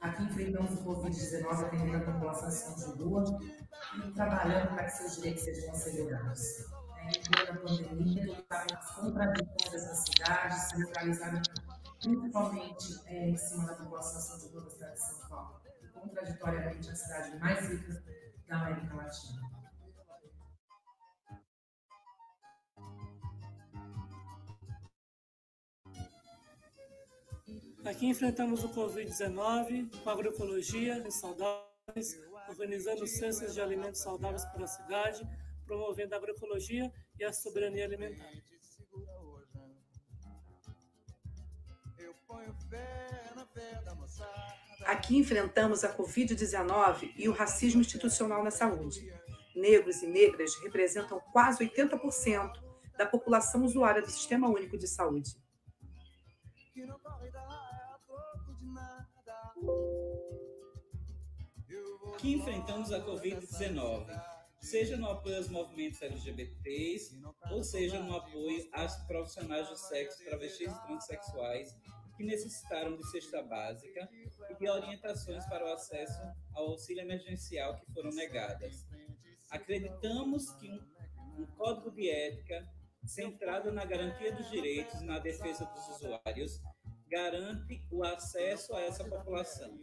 Aqui enfrentamos o Covid-19 atendendo a população em situação de rua e trabalhando para que seus direitos sejam assegurados. Durante a pandemia, as contradições dessa cidade se localizaram principalmente em cima da população em situação de rua da cidade de São Paulo, e contraditoriamente a cidade mais rica da América Latina. Aqui enfrentamos o Covid-19 com agroecologia e saudáveis, organizando cestas de alimentos saudáveis para a cidade, promovendo a agroecologia e a soberania alimentar. Aqui enfrentamos a Covid-19 e o racismo institucional na saúde. Negros e negras representam quase 80% da população usuária do Sistema Único de Saúde. Aqui enfrentamos a Covid-19, seja no apoio aos movimentos LGBTs, ou seja no apoio aos profissionais do sexo, travestis e transexuais, que necessitaram de cesta básica e de orientações para o acesso ao auxílio emergencial que foram negadas. Acreditamos que um código de ética centrado na garantia dos direitos e na defesa dos usuários garante o acesso a essa população.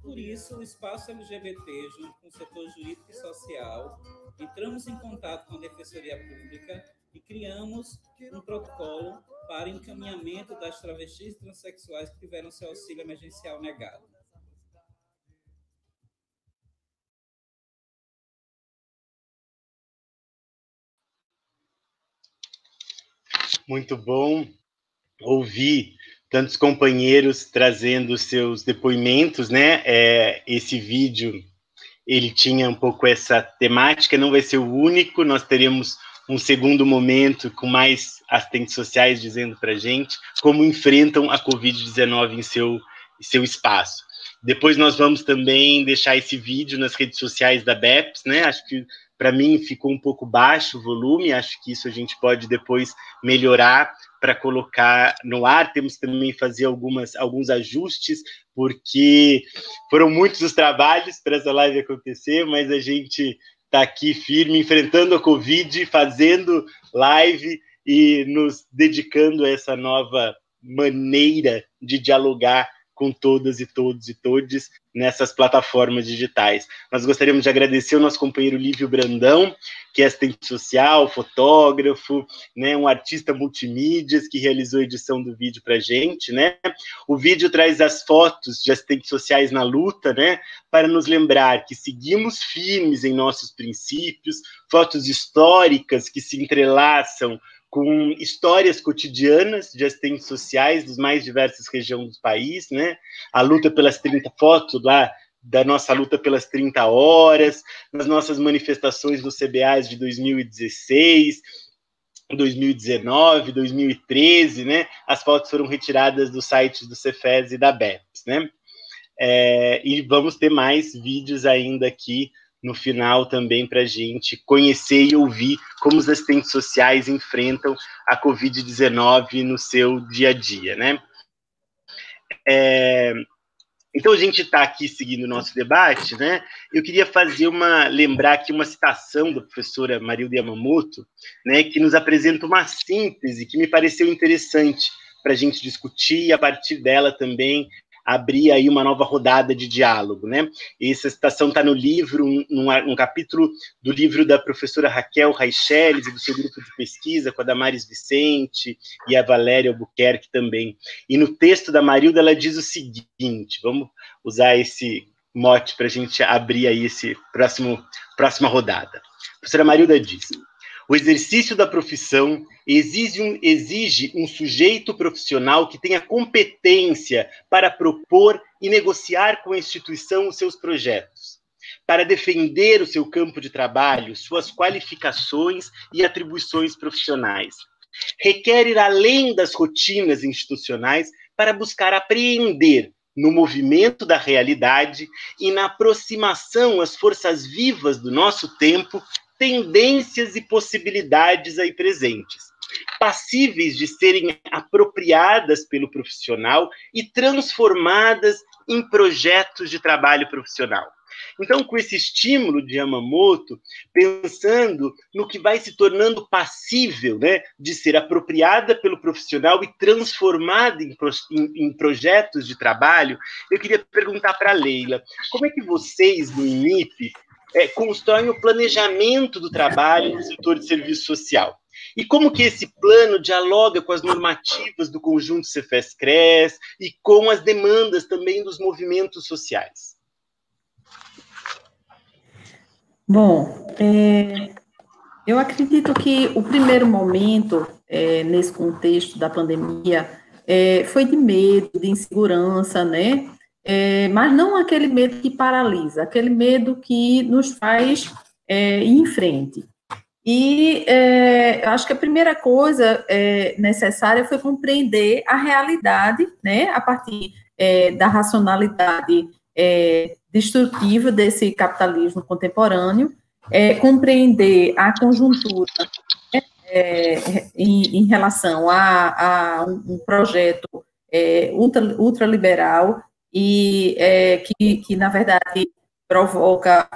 Por isso, o Espaço LGBT, junto com o setor jurídico e social, entramos em contato com a Defensoria Pública e criamos um protocolo para encaminhamento das travestis e transexuais que tiveram seu auxílio emergencial negado. Muito bom ouvir tantos companheiros trazendo seus depoimentos, né? Esse vídeo, ele tinha um pouco essa temática, não vai ser o único, nós teremos um segundo momento com mais assistentes sociais dizendo para a gente como enfrentam a Covid-19 em seu espaço. Depois nós vamos também deixar esse vídeo nas redes sociais da BEPS, né? Acho que para mim ficou um pouco baixo o volume, acho que isso a gente pode depois melhorar para colocar no ar. Temos também que fazer alguns ajustes, porque foram muitos os trabalhos para essa live acontecer, mas a gente está aqui firme, enfrentando a Covid, fazendo live e nos dedicando a essa nova maneira de dialogar com todas e todos e todes nessas plataformas digitais. Nós gostaríamos de agradecer o nosso companheiro Lívio Brandão, que é assistente social, fotógrafo, né, um artista multimídias que realizou a edição do vídeo para a gente, né? O vídeo traz as fotos de assistentes sociais na luta, né, para nos lembrar que seguimos firmes em nossos princípios, fotos históricas que se entrelaçam com histórias cotidianas de assistentes sociais dos mais diversas regiões do país, né? A luta pelas 30 fotos lá da nossa luta pelas 30 horas, nas nossas manifestações dos CBAs de 2016, 2019, 2013, né? As fotos foram retiradas dos sites do Cefes e da BEPS, né? E vamos ter mais vídeos ainda aqui no final também para a gente conhecer e ouvir como os assistentes sociais enfrentam a Covid-19 no seu dia a dia, né? Então, a gente está aqui seguindo o nosso debate, né? Eu queria lembrar aqui uma citação da professora Marilda Yamamoto, né, que nos apresenta uma síntese que me pareceu interessante para a gente discutir e, a partir dela, também abrir aí uma nova rodada de diálogo, né? E essa citação está no livro, num capítulo do livro da professora Raquel Raicheles e do seu grupo de pesquisa, com a Damares Vicente e a Valéria Albuquerque também. E no texto da Marilda, ela diz o seguinte, vamos usar esse mote para a gente abrir aí esse próxima rodada. A professora Marilda diz: o exercício da profissão exige um sujeito profissional que tenha competência para propor e negociar com a instituição os seus projetos, para defender o seu campo de trabalho, suas qualificações e atribuições profissionais. Requer ir além das rotinas institucionais para buscar apreender no movimento da realidade e na aproximação às forças vivas do nosso tempo, tendências e possibilidades aí presentes, passíveis de serem apropriadas pelo profissional e transformadas em projetos de trabalho profissional. Então, com esse estímulo de Yamamoto, pensando no que vai se tornando passível, né, de ser apropriada pelo profissional e transformada em projetos de trabalho, eu queria perguntar para a Leila, como é que vocês, no INIP, constroem o planejamento do trabalho no setor de serviço social? E como que esse plano dialoga com as normativas do conjunto Cefes-CRES e com as demandas também dos movimentos sociais? Bom, eu acredito que o primeiro momento, nesse contexto da pandemia, foi de medo, de insegurança, né? Mas não aquele medo que paralisa, aquele medo que nos faz ir em frente. E acho que a primeira coisa necessária foi compreender a realidade, né, a partir da racionalidade destrutiva desse capitalismo contemporâneo, compreender a conjuntura em relação a um projeto ultraliberal e que, na verdade, provoca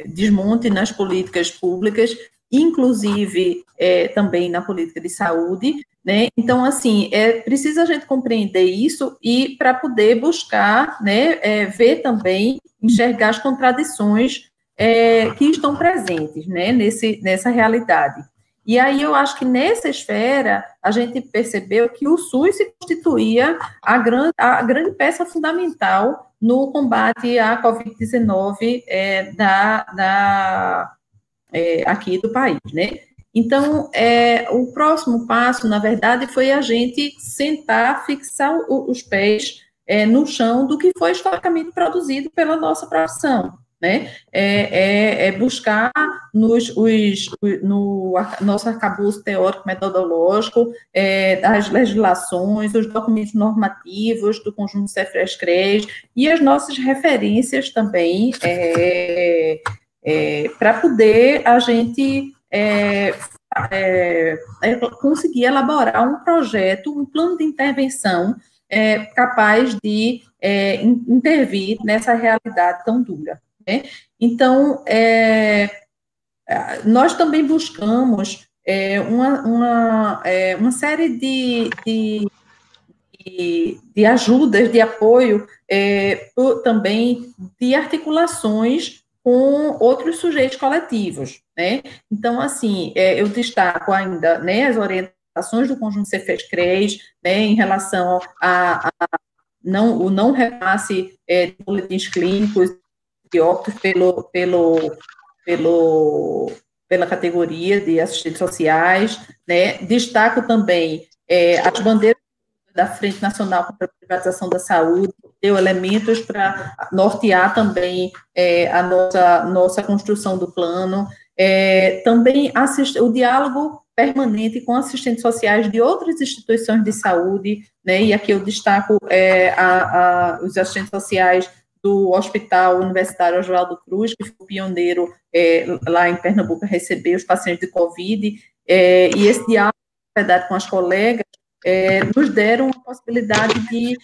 desmonte nas políticas públicas inclusive também na política de saúde, né? Então, assim, precisa a gente compreender isso e para poder buscar, né, ver também, enxergar as contradições que estão presentes, né, nessa realidade. E aí eu acho que nessa esfera a gente percebeu que o SUS se constituía a grande peça fundamental no combate à Covid-19 aqui do país, né? Então, o próximo passo, na verdade, foi a gente sentar, fixar os pés no chão do que foi historicamente produzido pela nossa profissão, né? Buscar no nosso arcabouço teórico metodológico, as legislações, os documentos normativos do conjunto CEFRES-CRES e as nossas referências também, para poder a gente conseguir elaborar um projeto, um plano de intervenção capaz de intervir nessa realidade tão dura, né? Então, nós também buscamos uma série de ajudas, de apoio, também de articulações com outros sujeitos coletivos, né? Então, assim, eu destaco ainda, né, as orientações do conjunto CEFRES-CRES, né, em relação o não repasse de boletins clínicos de óbitos pela categoria de assistentes sociais, né? Destaco também as bandeiras da Frente Nacional contra a Privatização da Saúde, deu elementos para nortear também a nossa construção do plano, também o diálogo permanente com assistentes sociais de outras instituições de saúde, né, e aqui eu destaco os assistentes sociais do Hospital Universitário Oswaldo Cruz, que foi pioneiro lá em Pernambuco a receber os pacientes de Covid, e esse diálogo, na verdade, com as colegas, nos deram a possibilidade de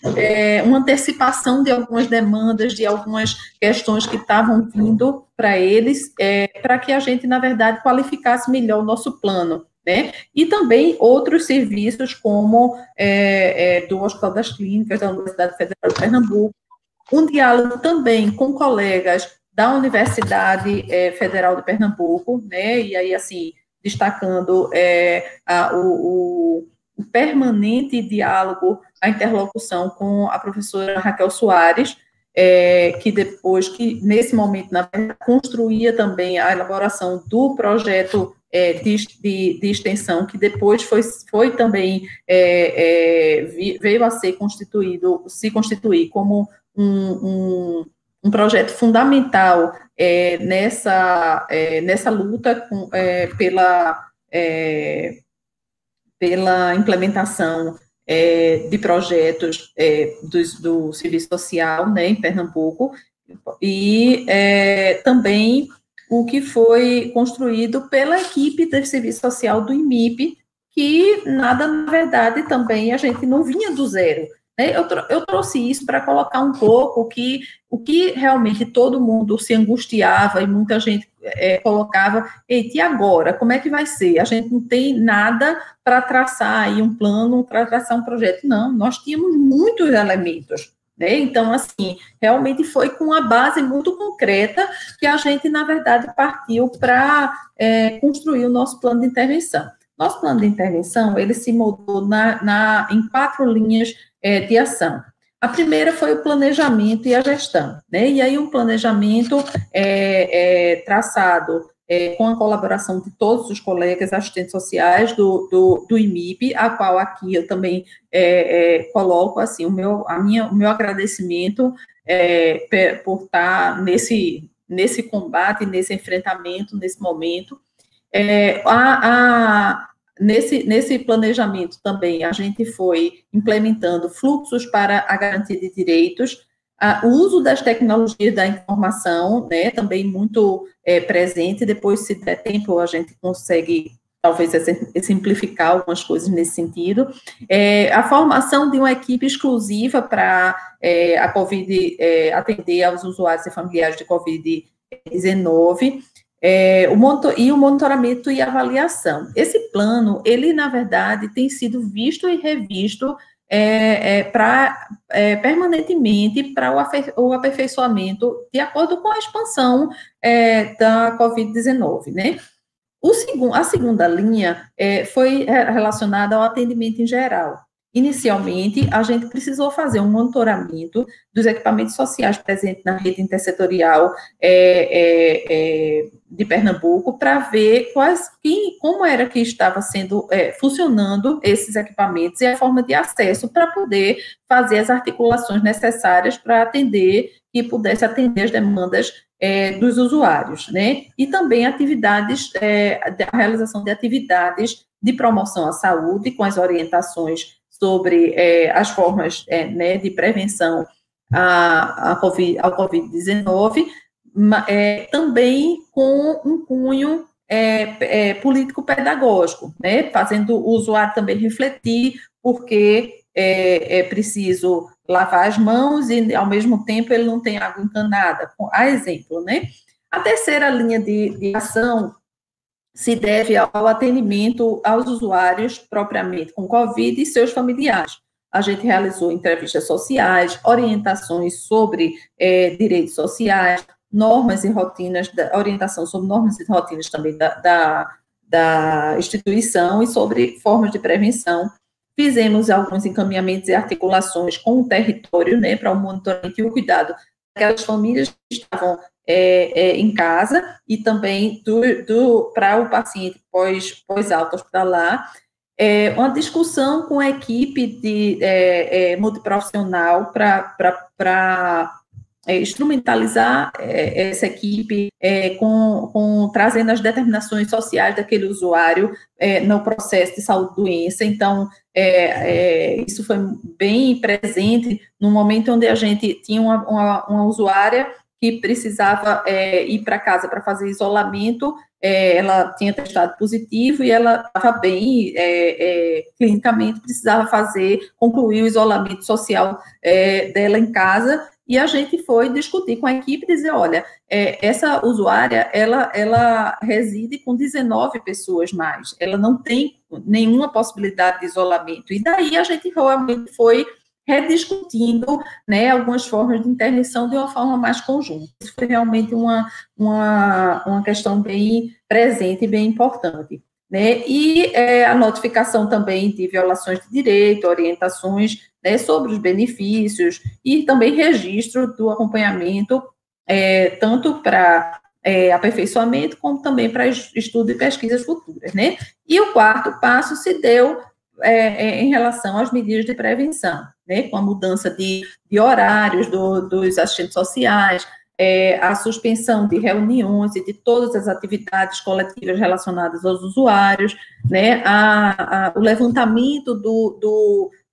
uma antecipação de algumas demandas, de algumas questões que estavam vindo para eles, para que a gente, na verdade, qualificasse melhor o nosso plano, né? E também outros serviços, como do Hospital das Clínicas, da Universidade Federal de Pernambuco, um diálogo também com colegas da Universidade Federal de Pernambuco, né? E aí, assim, destacando o permanente diálogo, a interlocução com a professora Raquel Soares, que nesse momento, na verdade, construía também a elaboração do projeto de extensão, que depois foi também, veio a se constituir como um projeto fundamental nessa luta pela implementação de projetos do Serviço Social, né, em Pernambuco, e também o que foi construído pela equipe do Serviço Social do IMIP, que nada, na verdade, também a gente não vinha do zero. Eu trouxe isso para colocar um pouco o que realmente todo mundo se angustiava e muita gente colocava, e agora, como é que vai ser? A gente não tem nada para traçar aí um plano, para traçar um projeto. Não, nós tínhamos muitos elementos, né? Então, assim, realmente foi com uma base muito concreta que a gente, na verdade, partiu para construir o nosso plano de intervenção. Nosso plano de intervenção, ele se moldou em 4 linhas de ação. A primeira foi o planejamento e a gestão, né? E aí um planejamento traçado com a colaboração de todos os colegas assistentes sociais do IMIP, a qual aqui eu também coloco assim o meu agradecimento por estar nesse combate, nesse enfrentamento, nesse momento. Nesse planejamento também, a gente foi implementando fluxos para a garantia de direitos, o uso das tecnologias da informação, né, também muito presente. Depois, se der tempo, a gente consegue, talvez, simplificar algumas coisas nesse sentido. A formação de uma equipe exclusiva para a COVID, atender aos usuários e familiares de Covid-19, o monitoramento e avaliação. Esse plano, ele, na verdade, tem sido visto e revisto permanentemente para o aperfeiçoamento de acordo com a expansão da Covid-19, né? A segunda linha foi relacionada ao atendimento em geral. Inicialmente, a gente precisou fazer um monitoramento dos equipamentos sociais presentes na rede intersetorial de Pernambuco para ver como era que estava sendo funcionando esses equipamentos e a forma de acesso para poder fazer as articulações necessárias para atender e pudesse atender as demandas dos usuários, né? E também a realização de atividades de promoção à saúde com as orientações sobre as formas né, de prevenção ao Covid-19, também com um cunho político-pedagógico, né, fazendo o usuário também refletir porque é preciso lavar as mãos e, ao mesmo tempo, ele não tem água encanada, a exemplo, né? A terceira linha de ação se deve ao atendimento aos usuários propriamente com Covid e seus familiares. A gente realizou entrevistas sociais, orientações sobre direitos sociais, normas e rotinas, orientação sobre normas e rotinas também da instituição e sobre formas de prevenção. Fizemos alguns encaminhamentos e articulações com o território, né, para o monitoramento e o cuidado daquelas famílias que estavam em casa e também para o paciente pós-alta hospitalar, uma discussão com a equipe multiprofissional para instrumentalizar essa equipe trazendo as determinações sociais daquele usuário no processo de saúde-doença. Então, isso foi bem presente no momento onde a gente tinha uma usuária que precisava ir para casa para fazer isolamento, ela tinha testado positivo e ela estava bem clinicamente, precisava concluir o isolamento social dela em casa, e a gente foi discutir com a equipe e dizer, olha, essa usuária, ela reside com 19 pessoas mais, ela não tem nenhuma possibilidade de isolamento, e daí a gente realmente foi rediscutindo, né, algumas formas de intervenção de uma forma mais conjunta. Isso foi realmente uma questão bem presente e bem importante, né, e a notificação também de violações de direito, orientações, né, sobre os benefícios e também registro do acompanhamento, tanto para aperfeiçoamento, como também para estudo e pesquisas futuras, né. E o quarto passo se deu em relação às medidas de prevenção, né, com a mudança de horários dos assistentes sociais, a suspensão de reuniões e de todas as atividades coletivas relacionadas aos usuários, né, o levantamento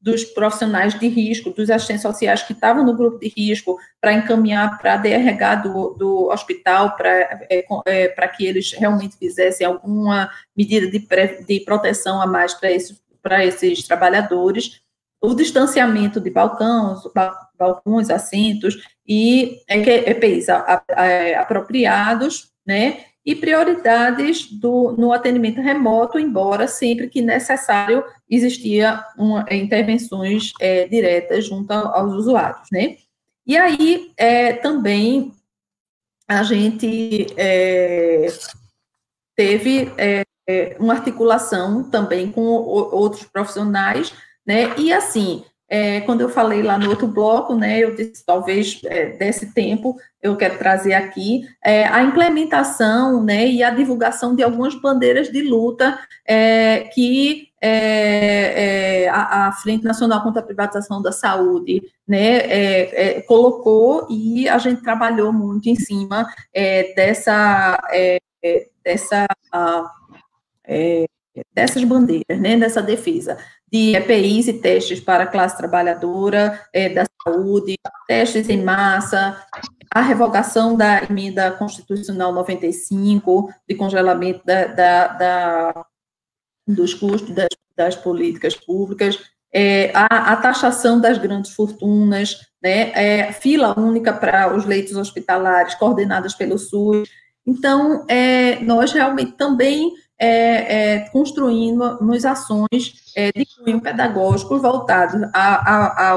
dos profissionais de risco, dos assistentes sociais que estavam no grupo de risco, para encaminhar para a DRH do hospital, para que eles realmente fizessem alguma medida de proteção a mais para esses trabalhadores, o distanciamento de balcões, assentos e EPIs apropriados, né, e prioridades no atendimento remoto, embora sempre que necessário existia intervenções diretas junto aos usuários, né. E aí, também, a gente teve uma articulação também com outros profissionais, né, e assim, quando eu falei lá no outro bloco, né, eu disse, talvez desse tempo, eu quero trazer aqui a implementação, né, e a divulgação de algumas bandeiras de luta que a Frente Nacional contra a Privatização da Saúde, né, colocou, e a gente trabalhou muito em cima dessas bandeiras, né, dessa defesa de EPIs e testes para a classe trabalhadora da saúde, testes em massa, a revogação da emenda constitucional 95, de congelamento dos custos das políticas públicas, a taxação das grandes fortunas, né, fila única para os leitos hospitalares coordenadas pelo SUS, Então, nós realmente também construímos ações de cunho pedagógico voltadas à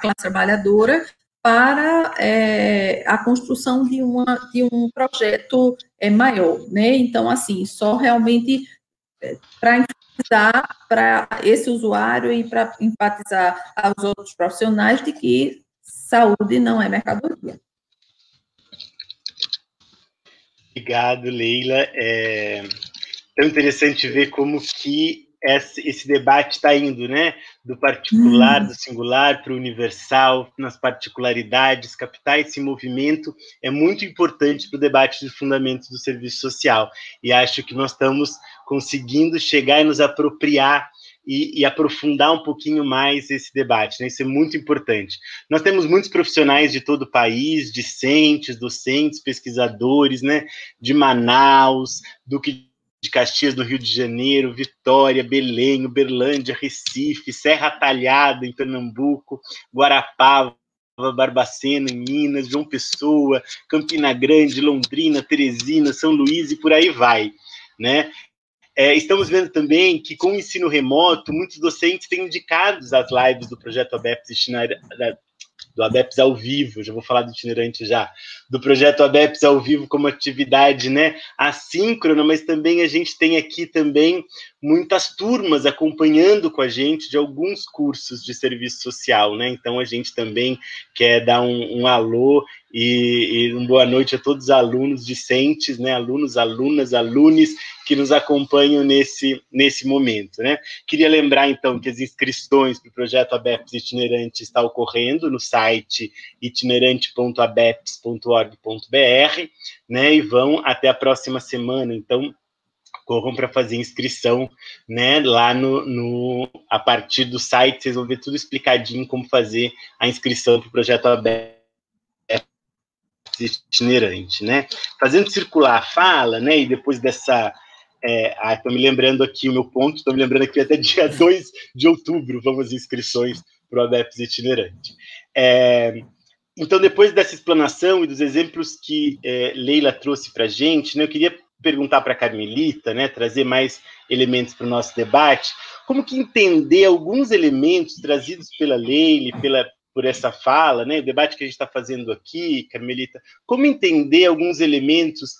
classe trabalhadora para a construção de um projeto maior, né? Então, assim, só realmente para enfatizar para esse usuário e para enfatizar aos outros profissionais de que saúde não é mercadoria. Obrigado, Leila. É tão interessante ver como que esse debate está indo, né? Do particular, do singular para o universal, nas particularidades, captar esse movimento é muito importante para o debate de fundamentos do serviço social. E acho que nós estamos conseguindo chegar e nos apropriar e aprofundar um pouquinho mais esse debate, né? Isso é muito importante. Nós temos muitos profissionais de todo o país, discentes, docentes, pesquisadores, né? De Manaus, de Caxias, no Rio de Janeiro, Vitória, Belém, Uberlândia, Recife, Serra Talhada, em Pernambuco, Guarapava, Barbacena, em Minas, João Pessoa, Campina Grande, Londrina, Teresina, São Luís e por aí vai, né? Estamos vendo também que, com o ensino remoto, muitos docentes têm indicado as lives do projeto ABEPS do ABEPS ao vivo, já vou falar do itinerante já, do projeto ABEPS ao vivo como atividade, né, assíncrona, mas também a gente tem aqui também muitas turmas acompanhando com a gente de alguns cursos de serviço social, né, então a gente também quer dar um alô e uma boa noite a todos os alunos discentes, né, alunos, alunas, alunes que nos acompanham nesse momento, né. Queria lembrar, então, que as inscrições para o projeto ABEPS Itinerante está ocorrendo no site itinerante.abeps.org.br, né, e vão até a próxima semana, então corram para fazer inscrição, né, lá a partir do site, vocês vão ver tudo explicadinho como fazer a inscrição para o projeto ABEPS Itinerante, né. Fazendo circular a fala, né, e depois dessa... estou me lembrando aqui o meu ponto, estou me lembrando aqui até dia 2 de outubro, vamos inscrições para o ABEPS Itinerante. Então, depois dessa explanação e dos exemplos que Leila trouxe para a gente, né, eu queria perguntar para a Carmelita, né, trazer mais elementos para o nosso debate, como que entender alguns elementos trazidos pela Leila e por essa fala, né, o debate que a gente está fazendo aqui, Carmelita, como entender alguns elementos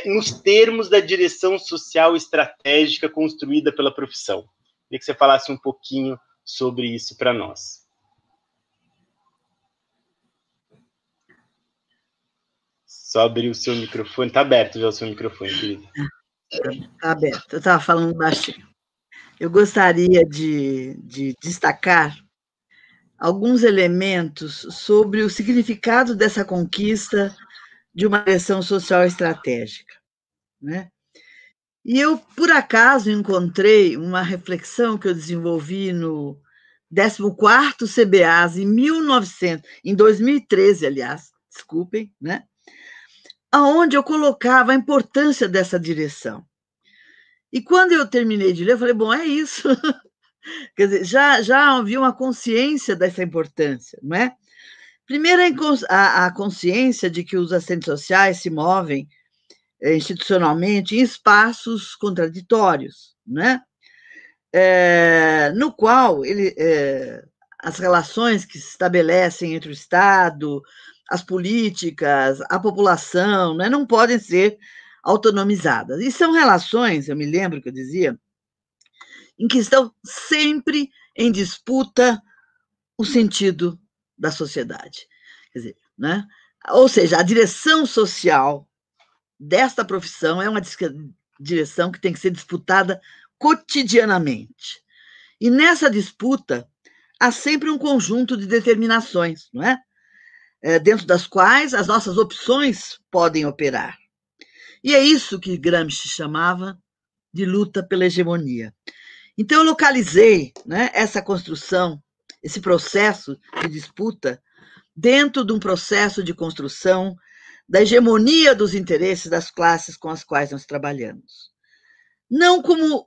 nos termos da direção social estratégica construída pela profissão. Queria que você falasse um pouquinho sobre isso para nós. Só abrir o seu microfone. Está aberto já o seu microfone, querida. Está aberto. Eu estava falando baixinho. Eu gostaria de destacar alguns elementos sobre o significado dessa conquista de uma direção social estratégica, né? E eu, por acaso, encontrei uma reflexão que eu desenvolvi no 14º CBAS, em 2013, aliás, desculpem, né? Onde eu colocava a importância dessa direção. E quando eu terminei de ler, eu falei, bom, é isso. Quer dizer, já havia uma consciência dessa importância, não é? Primeiro, a consciência de que os assistentes sociais se movem institucionalmente em espaços contraditórios, né? No qual as relações que se estabelecem entre o Estado, as políticas, a população, né, não podem ser autonomizadas. E são relações, eu me lembro que eu dizia, em que estão sempre em disputa o sentido da sociedade. Quer dizer, né? Ou seja, a direção social desta profissão é uma direção que tem que ser disputada cotidianamente. E nessa disputa há sempre um conjunto de determinações, não é? Dentro das quais as nossas opções podem operar. E é isso que Gramsci chamava de luta pela hegemonia. Então, eu localizei, né, essa construção, esse processo de disputa, dentro de um processo de construção da hegemonia dos interesses das classes com as quais nós trabalhamos. Não como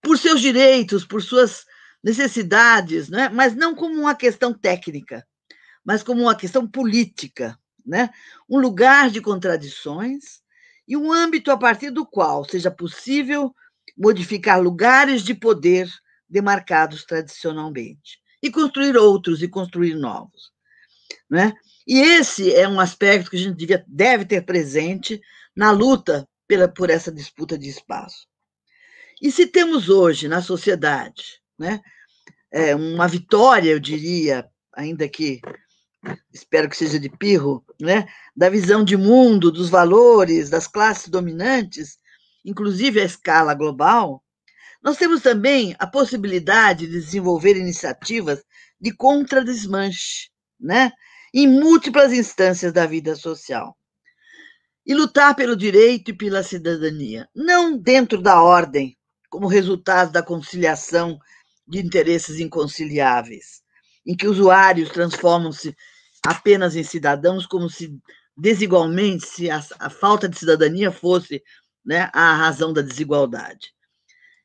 por seus direitos, por suas necessidades, né, mas não como uma questão técnica, mas como uma questão política, né? Um lugar de contradições e um âmbito a partir do qual seja possível modificar lugares de poder demarcados tradicionalmente e construir outros e construir novos, né? E esse é um aspecto que a gente deve ter presente na luta por essa disputa de espaço. E se temos hoje na sociedade, né, uma vitória, eu diria, ainda que espero que seja de pirro, né, da visão de mundo, dos valores, das classes dominantes, inclusive à escala global, nós temos também a possibilidade de desenvolver iniciativas de contradesmanche, né, em múltiplas instâncias da vida social. E lutar pelo direito e pela cidadania, não dentro da ordem, como resultado da conciliação de interesses inconciliáveis, em que usuários transformam-se apenas em cidadãos, como se desigualmente, se a falta de cidadania fosse, né, a razão da desigualdade.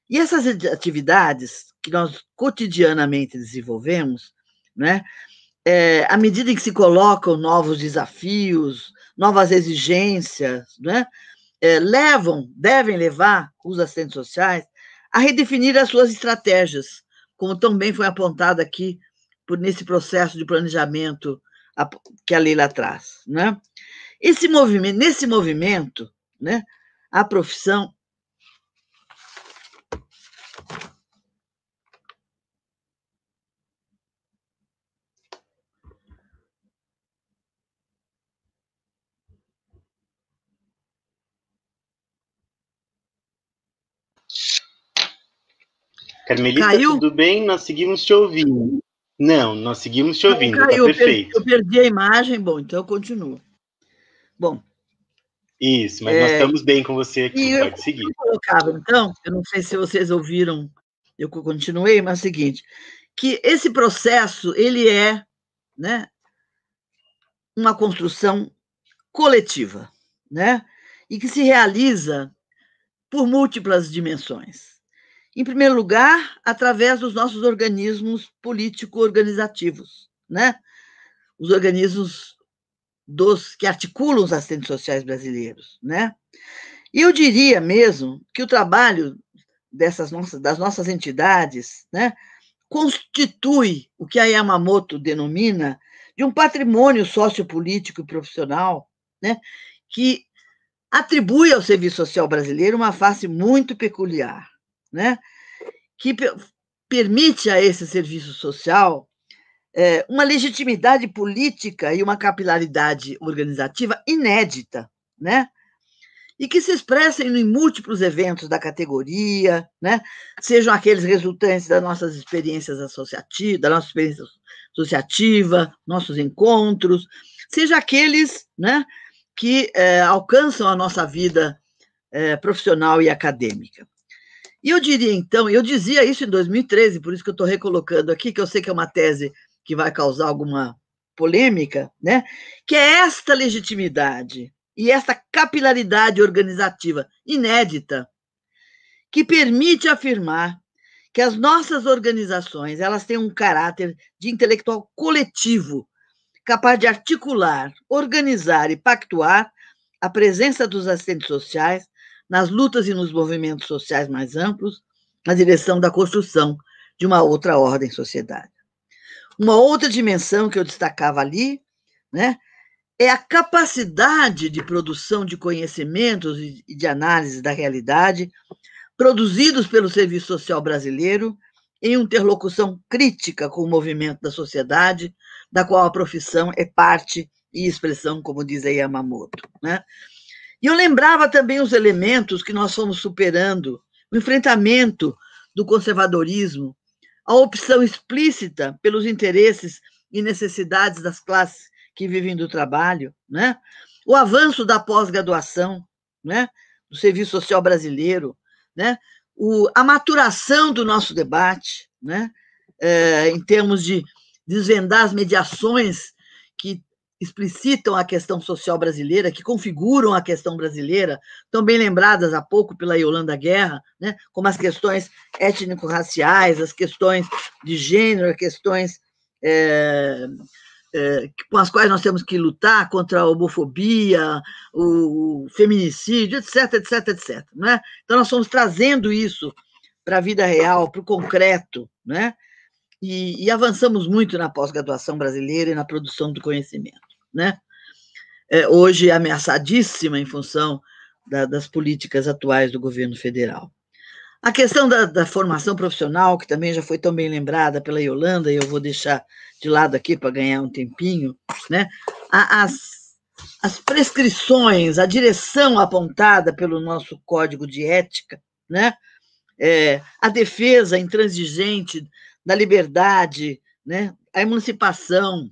E essas atividades que nós cotidianamente desenvolvemos, né, à medida em que se colocam novos desafios, novas exigências, né, devem levar os assistentes sociais a redefinir as suas estratégias, como também foi apontado aqui nesse processo de planejamento que a Leila traz, né? Nesse movimento, né, a profissão Carmelita, caiu? Tudo bem? Nós seguimos te ouvindo. Não, nós seguimos te ouvindo, Caiu, tá perfeito. Eu perdi a imagem, bom, então eu continuo. Bom. Isso, mas nós estamos bem com você aqui, pode seguir. Eu colocava, então, eu não sei se vocês ouviram, eu continuei, mas é o seguinte, que esse processo, ele é, né, uma construção coletiva, né, e que se realiza por múltiplas dimensões. Em primeiro lugar, através dos nossos organismos político-organizativos, né, os organismos que articulam os assistentes sociais brasileiros, né? E eu diria mesmo que o trabalho das nossas entidades, né, constitui o que a Yamamoto denomina de um patrimônio sociopolítico e profissional, né, que atribui ao serviço social brasileiro uma face muito peculiar, né, que permite a esse serviço social uma legitimidade política e uma capilaridade organizativa inédita, né? E que se expressem em múltiplos eventos da categoria, né? Sejam aqueles resultantes das nossas experiências associativas, da nossa experiência associativa, nossos encontros, seja aqueles, né, que alcançam a nossa vida profissional e acadêmica. E eu diria, então, eu dizia isso em 2013, por isso que eu estou recolocando aqui, que eu sei que é uma tese que vai causar alguma polêmica, né? Que é esta legitimidade e esta capilaridade organizativa inédita que permite afirmar que as nossas organizações elas têm um caráter de intelectual coletivo, capaz de articular, organizar e pactuar a presença dos assistentes sociais nas lutas e nos movimentos sociais mais amplos, na direção da construção de uma outra ordem sociedade. Uma outra dimensão que eu destacava ali, né, é a capacidade de produção de conhecimentos e de análise da realidade produzidos pelo Serviço Social Brasileiro em interlocução crítica com o movimento da sociedade, da qual a profissão é parte e expressão, como diz a Yamamoto, né? E eu lembrava também os elementos que nós fomos superando, o enfrentamento do conservadorismo, a opção explícita pelos interesses e necessidades das classes que vivem do trabalho, né? O avanço da pós-graduação, né? Do Serviço Social Brasileiro, né? A maturação do nosso debate, né? Em termos de desvendar as mediações que explicitam a questão social brasileira, que configuram a questão brasileira, tão bem lembradas há pouco pela Yolanda Guerra, né, como as questões étnico-raciais, as questões de gênero, as questões com as quais nós temos que lutar contra a homofobia, o feminicídio, etc, etc, etc. Né? Então, nós estamos trazendo isso para a vida real, para o concreto, né? E avançamos muito na pós-graduação brasileira e na produção do conhecimento. Né? Hoje, ameaçadíssima em função das políticas atuais do governo federal. A questão da formação profissional, que também já foi tão bem lembrada pela Yolanda, e eu vou deixar de lado aqui para ganhar um tempinho, né? As prescrições, a direção apontada pelo nosso Código de Ética, né? A defesa intransigente da liberdade, né? A emancipação,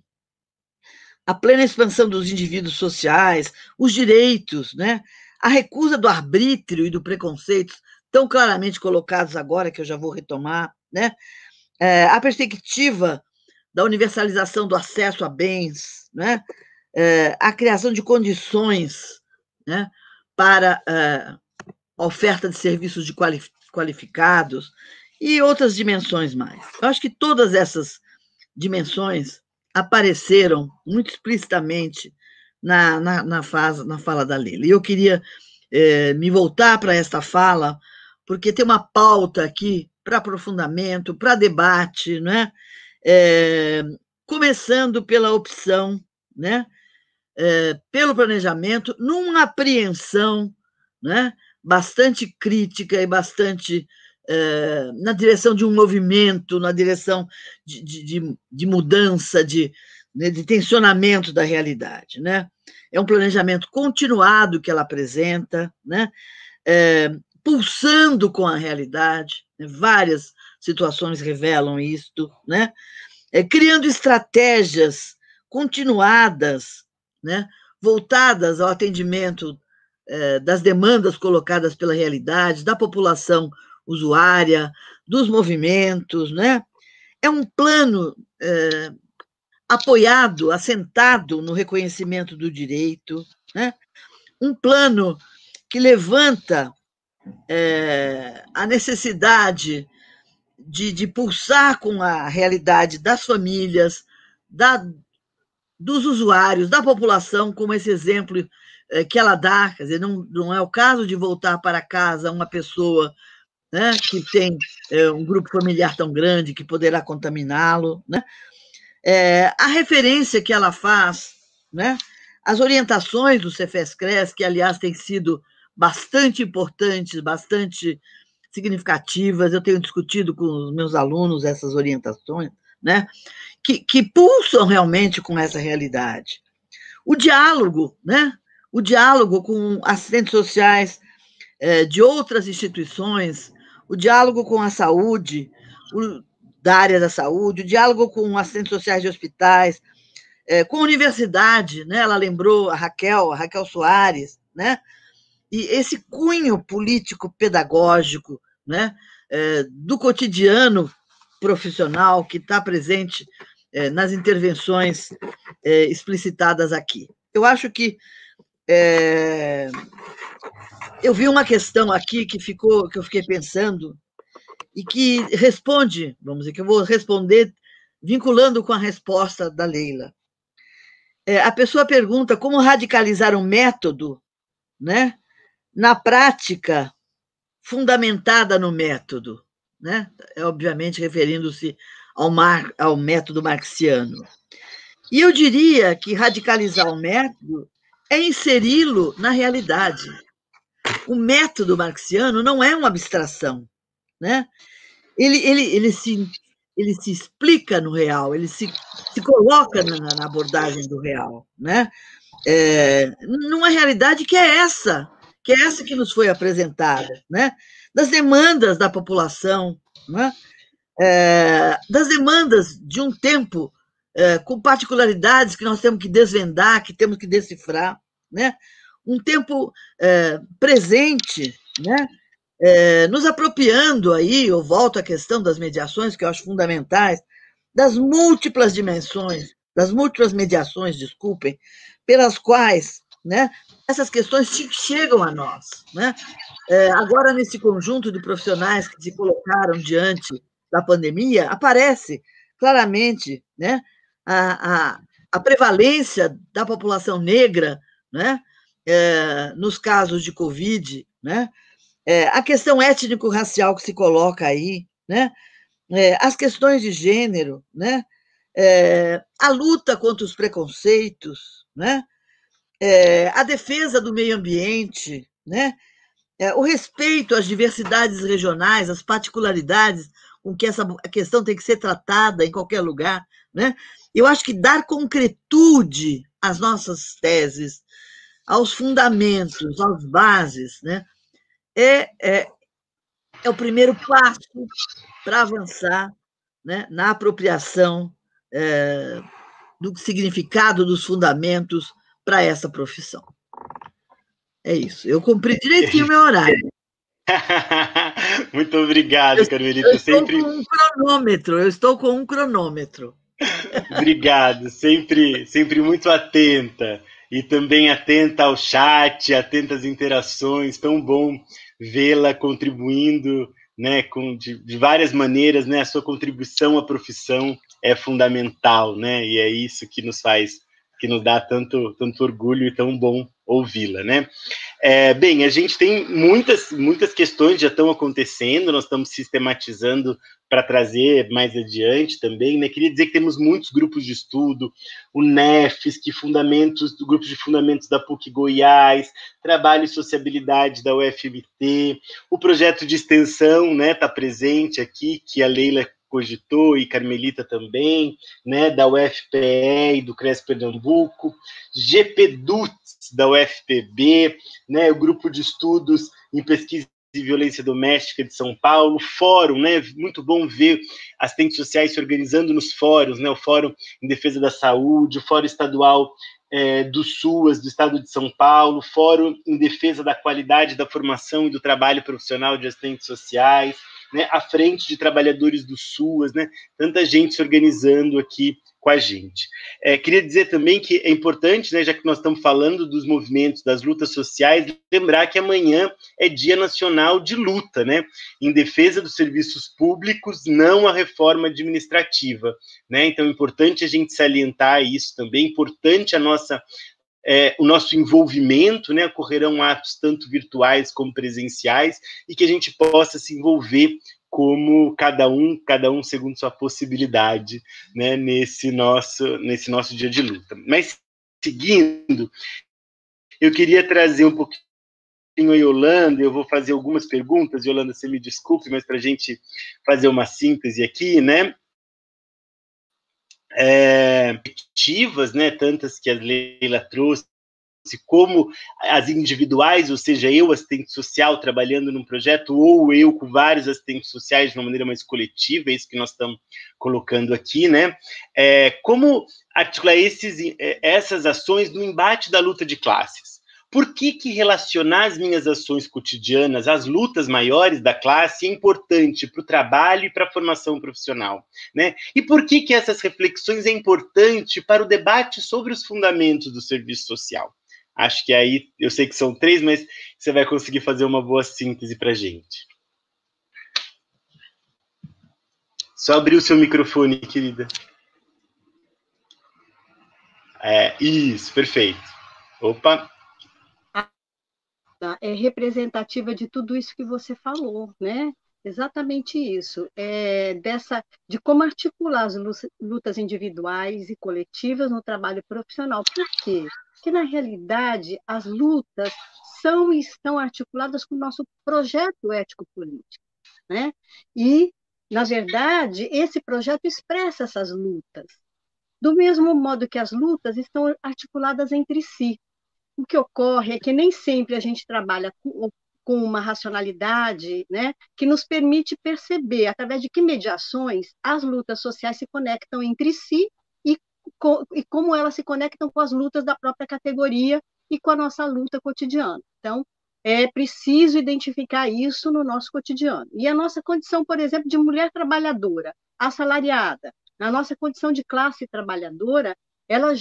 a plena expansão dos indivíduos sociais, os direitos, né? A recusa do arbítrio e do preconceito, tão claramente colocados agora, que eu já vou retomar, né? A perspectiva da universalização do acesso a bens, né? A criação de condições, né? Para a oferta de serviços qualificados e outras dimensões mais. Eu acho que todas essas dimensões apareceram muito explicitamente na fala da Leila. E eu queria me voltar para esta fala, porque tem uma pauta aqui para aprofundamento, para debate, né? Começando pela opção, né? Pelo planejamento, numa apreensão, né? Bastante crítica e bastante na direção de um movimento, na direção de mudança, de tensionamento da realidade. Né? É um planejamento continuado que ela apresenta, né? Pulsando com a realidade, né? Várias situações revelam isto, né? Criando estratégias continuadas, né? Voltadas ao atendimento das demandas colocadas pela realidade, da população usuária, dos movimentos, né? É um plano apoiado, assentado no reconhecimento do direito, né? Um plano que levanta a necessidade de pulsar com a realidade das famílias, dos usuários, da população, como esse exemplo que ela dá, quer dizer, não é o caso de voltar para casa uma pessoa, né, que tem um grupo familiar tão grande que poderá contaminá-lo, né? A referência que ela faz, né, as orientações do Cefes-Cres, que, aliás, têm sido bastante importantes, bastante significativas, eu tenho discutido com os meus alunos essas orientações, né, que pulsam realmente com essa realidade. O diálogo, né, o diálogo com assistentes sociais de outras instituições, o diálogo com a saúde, da área da saúde, o diálogo com assistentes sociais de hospitais, com a universidade, né? Ela lembrou a Raquel Soares, né? E esse cunho político-pedagógico, né? Do cotidiano profissional que está presente nas intervenções explicitadas aqui. Eu acho que eu vi uma questão aqui que eu fiquei pensando e que responde, vamos dizer, que eu vou responder vinculando com a resposta da Leila. A pessoa pergunta como radicalizar um método, né, na prática fundamentada no método, né? Obviamente referindo-se ao método marxiano. E eu diria que radicalizar o método é inseri-lo na realidade. O método marxiano não é uma abstração, né? Ele se explica no real, ele se coloca na abordagem do real, né? Numa realidade que é essa que nos foi apresentada, né? Das demandas da população, né? Das demandas de um tempo com particularidades que nós temos que desvendar, que temos que decifrar, né? Um tempo presente, né? Nos apropriando aí, eu volto à questão das mediações, que eu acho fundamentais, das múltiplas dimensões, das múltiplas mediações, desculpem, pelas quais, né, essas questões chegam a nós, né? Agora, nesse conjunto de profissionais que se colocaram diante da pandemia, aparece claramente, né, a prevalência da população negra, né, nos casos de Covid, né, a questão étnico-racial que se coloca aí, né, as questões de gênero, né, a luta contra os preconceitos, né, a defesa do meio ambiente, né, o respeito às diversidades regionais, às particularidades com que essa questão tem que ser tratada em qualquer lugar, né? Eu acho que dar concretude às nossas teses, aos fundamentos, às bases, né, é o primeiro passo para avançar, né, na apropriação do significado dos fundamentos para essa profissão. É isso. Eu cumpri direitinho o meu horário. Muito obrigado, Carmelita. Eu estou com um cronômetro. Obrigado, sempre muito atenta. E também atenta ao chat, atenta às interações. Tão bom vê-la contribuindo, né, de várias maneiras, né? A sua contribuição à profissão é fundamental, né? E é isso que nos faz, que nos dá tanto orgulho e tão bom ouvi-la, né? Bem, a gente tem muitas questões que já estão acontecendo, nós estamos sistematizando para trazer mais adiante também, né? Queria dizer que temos muitos grupos de estudo, o NEFES, grupos de fundamentos da PUC Goiás, Trabalho e Sociabilidade da UFMT, o projeto de extensão, né, está presente aqui, que a Leila cogitou, e Carmelita também, né, da UFPE e do CRES Pernambuco, GPDUTS da UFPB, né, o Grupo de Estudos em Pesquisa e Violência Doméstica de São Paulo, Fórum, né, muito bom ver assistentes sociais se organizando nos fóruns, né, o Fórum em Defesa da Saúde, o Fórum Estadual do SUAS, do Estado de São Paulo, Fórum em Defesa da Qualidade da Formação e do Trabalho Profissional de Assistentes Sociais, né, a Frente de Trabalhadores do SUAS, né, tanta gente se organizando aqui com a gente. Queria dizer também que é importante, né, já que nós estamos falando dos movimentos, das lutas sociais, lembrar que amanhã é Dia Nacional de Luta, né, em defesa dos serviços públicos, não a reforma administrativa, né, então é importante a gente salientar isso também, importante o nosso envolvimento, né, ocorrerão atos tanto virtuais como presenciais, e que a gente possa se envolver como cada um segundo sua possibilidade, né, nesse nosso dia de luta. Mas, seguindo, eu queria trazer um pouquinho a Yolanda, eu vou fazer algumas perguntas, Yolanda, você me desculpe, mas para a gente fazer uma síntese aqui, né, perspectivas, né, tantas que a Leila trouxe, como as individuais, ou seja, eu, assistente social, trabalhando num projeto, ou eu com vários assistentes sociais de uma maneira mais coletiva, é isso que nós estamos colocando aqui, né? Como articular essas ações no embate da luta de classes? Por que relacionar as minhas ações cotidianas às lutas maiores da classe é importante para o trabalho e para a formação profissional, né? E por que essas reflexões é importante para o debate sobre os fundamentos do serviço social? Acho que aí, eu sei que são 3, mas você vai conseguir fazer uma boa síntese para a gente. Só abrir o seu microfone, querida. Isso, perfeito. Opa. É representativa de tudo isso que você falou, né? Exatamente isso. De como articular as lutas individuais e coletivas no trabalho profissional. Por quê? Porque, na realidade, as lutas são e estão articuladas com o nosso projeto ético-político, né? E, na verdade, esse projeto expressa essas lutas, do mesmo modo que as lutas estão articuladas entre si. O que ocorre é que nem sempre a gente trabalha com uma racionalidade, né, que nos permite perceber, através de que mediações as lutas sociais se conectam entre si e como elas se conectam com as lutas da própria categoria e com a nossa luta cotidiana. Então, é preciso identificar isso no nosso cotidiano. E a nossa condição, por exemplo, de mulher trabalhadora, assalariada, na nossa condição de classe trabalhadora, ela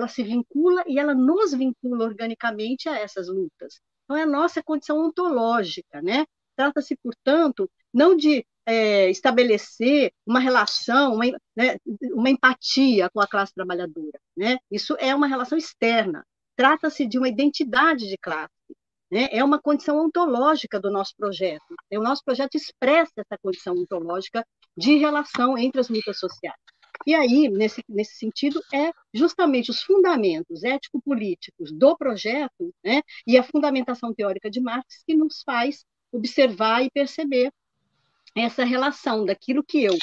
se vincula e ela nos vincula organicamente a essas lutas. Então, é a nossa condição ontológica, né? Trata-se, portanto, não de estabelecer uma relação, né, uma empatia com a classe trabalhadora, né? Isso é uma relação externa. Trata-se de uma identidade de classe, né? É uma condição ontológica do nosso projeto. O nosso projeto expressa essa condição ontológica de relação entre as lutas sociais. E aí, nesse sentido, é justamente os fundamentos ético-políticos do projeto, né, e a fundamentação teórica de Marx que nos faz observar e perceber essa relação daquilo que eu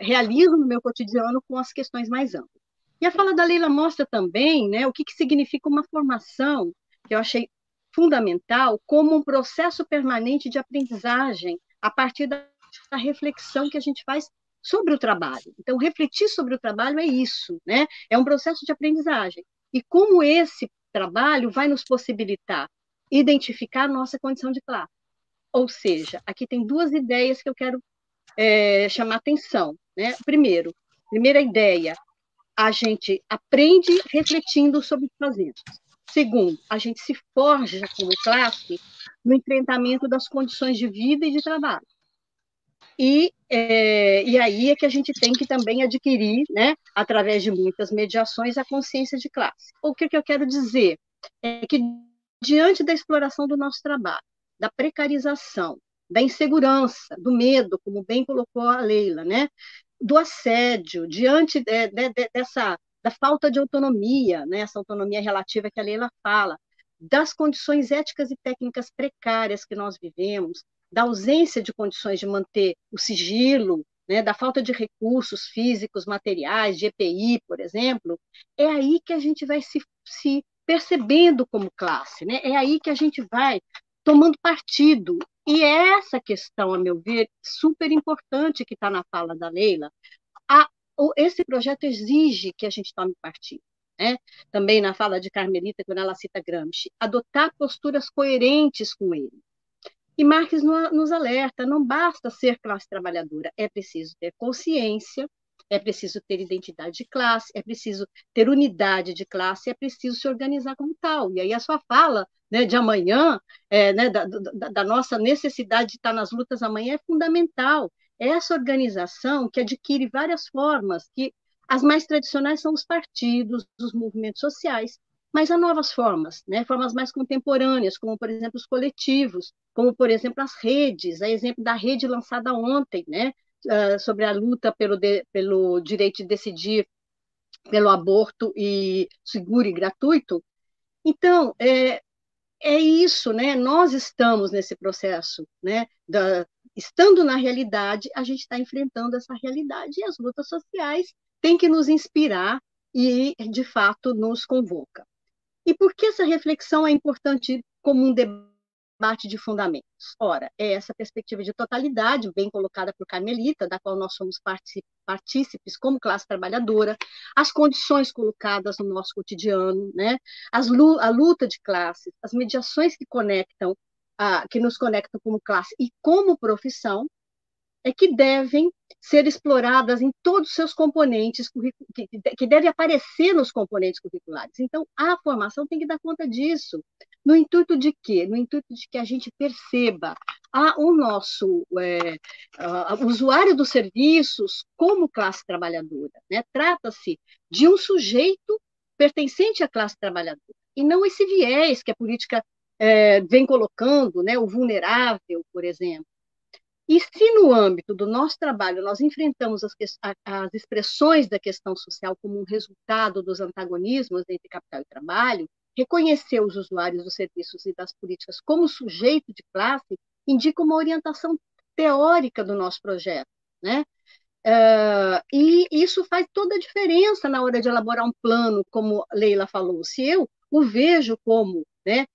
realizo no meu cotidiano com as questões mais amplas. E a fala da Leila mostra também, né, o que significa uma formação, que eu achei fundamental, como um processo permanente de aprendizagem a partir da reflexão que a gente faz sobre o trabalho. Então, refletir sobre o trabalho é isso, né? É um processo de aprendizagem. E como esse trabalho vai nos possibilitar identificar a nossa condição de classe. Ou seja, aqui tem duas ideias que eu quero chamar atenção, né? Primeira ideia, a gente aprende refletindo sobre o que fazemos. Segundo, a gente se forja como classe no enfrentamento das condições de vida e de trabalho. E aí é que a gente tem que também adquirir, né, através de muitas mediações, a consciência de classe. O que eu quero dizer é que, diante da exploração do nosso trabalho, da precarização, da insegurança, do medo, como bem colocou a Leila, né, do assédio, diante da falta de autonomia, né, essa autonomia relativa que a Leila fala, das condições éticas e técnicas precárias que nós vivemos, da ausência de condições de manter o sigilo, né, da falta de recursos físicos, materiais, de EPI, por exemplo, é aí que a gente vai se percebendo como classe, né? É aí que a gente vai tomando partido. E é essa questão, a meu ver, super importante que está na fala da Leila. Esse projeto exige que a gente tome partido. Né? Também na fala de Carmelita, quando ela cita Gramsci, adotar posturas coerentes com ele. E Marx nos alerta, não basta ser classe trabalhadora, é preciso ter consciência, é preciso ter identidade de classe, é preciso ter unidade de classe, é preciso se organizar como tal. E aí a sua fala, né, de amanhã, né, da nossa necessidade de estar nas lutas amanhã é fundamental. É essa organização que adquire várias formas, que as mais tradicionais são os partidos, os movimentos sociais, mas há novas formas, né? Formas mais contemporâneas, como, por exemplo, os coletivos, como, por exemplo, as redes, a exemplo da rede lançada ontem, né? Sobre a luta pelo direito de decidir, pelo aborto e seguro e gratuito. Então, é isso, né? Nós estamos nesse processo, né? Estando na realidade, a gente está enfrentando essa realidade e as lutas sociais têm que nos inspirar e, de fato, nos convoca. E por que essa reflexão é importante como um debate de fundamentos? Ora, é essa perspectiva de totalidade, bem colocada por Carmelita, da qual nós somos partícipes como classe trabalhadora, as condições colocadas no nosso cotidiano, né? A luta de classes, as mediações que nos conectam como classe e como profissão, é que devem ser exploradas em todos os seus componentes, que deve aparecer nos componentes curriculares. Então, a formação tem que dar conta disso. No intuito de quê? No intuito de que a gente perceba o nosso usuário dos serviços como classe trabalhadora. Né? Trata-se de um sujeito pertencente à classe trabalhadora, e não esse viés que a política vem colocando, né? O vulnerável, por exemplo. E se no âmbito do nosso trabalho nós enfrentamos as expressões da questão social como um resultado dos antagonismos entre capital e trabalho, reconhecer os usuários dos serviços e das políticas como sujeito de classe indica uma orientação teórica do nosso projeto, né? E isso faz toda a diferença na hora de elaborar um plano, como Leila falou. Se eu o vejo como, né,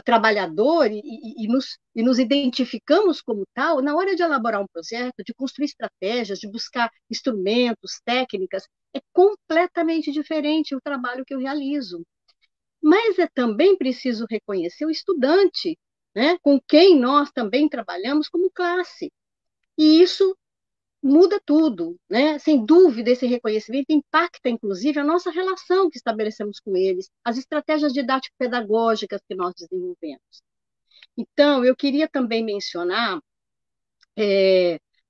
trabalhador e nos identificamos como tal, na hora de elaborar um projeto, de construir estratégias, de buscar instrumentos, técnicas, é completamente diferente o trabalho que eu realizo. Mas é também preciso reconhecer o estudante, né, com quem nós também trabalhamos como classe. E isso muda tudo, né? Sem dúvida, esse reconhecimento impacta, inclusive, a nossa relação que estabelecemos com eles, as estratégias didático-pedagógicas que nós desenvolvemos. Então, eu queria também mencionar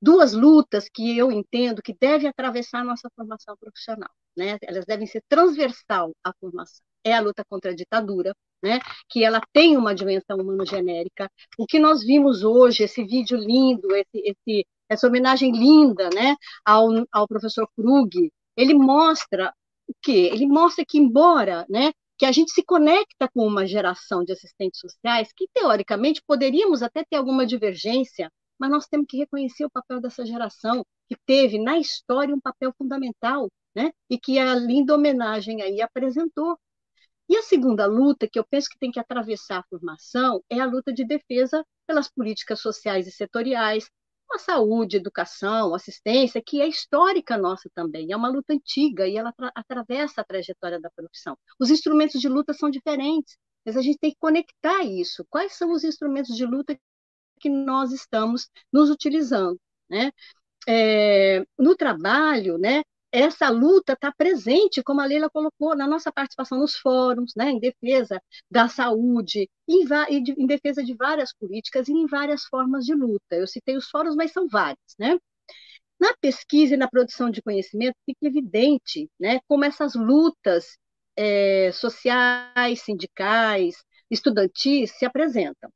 duas lutas que eu entendo que devem atravessar a nossa formação profissional, né? Elas devem ser transversal à formação. É a luta contra a ditadura, né? Que ela tem uma dimensão humano-genérica. O que nós vimos hoje, esse vídeo lindo, essa homenagem linda, né, ao professor Krug, ele mostra o quê? Ele mostra que, embora, né, que a gente se conecta com uma geração de assistentes sociais que, teoricamente, poderíamos até ter alguma divergência, mas nós temos que reconhecer o papel dessa geração, que teve na história um papel fundamental, né? E que a linda homenagem aí apresentou. E a segunda luta, que eu penso que tem que atravessar a formação, é a luta de defesa pelas políticas sociais e setoriais, a saúde, educação, assistência, que é histórica nossa também, é uma luta antiga e ela atravessa a trajetória da profissão. Os instrumentos de luta são diferentes, mas a gente tem que conectar isso. Quais são os instrumentos de luta que nós estamos nos utilizando, né? No trabalho, né, essa luta está presente, como a Leila colocou, na nossa participação nos fóruns, né, em defesa da saúde, em defesa de várias políticas e em várias formas de luta. Eu citei os fóruns, mas são vários, né? Na pesquisa e na produção de conhecimento, fica evidente, né, como essas lutas sociais, sindicais, estudantis se apresentam.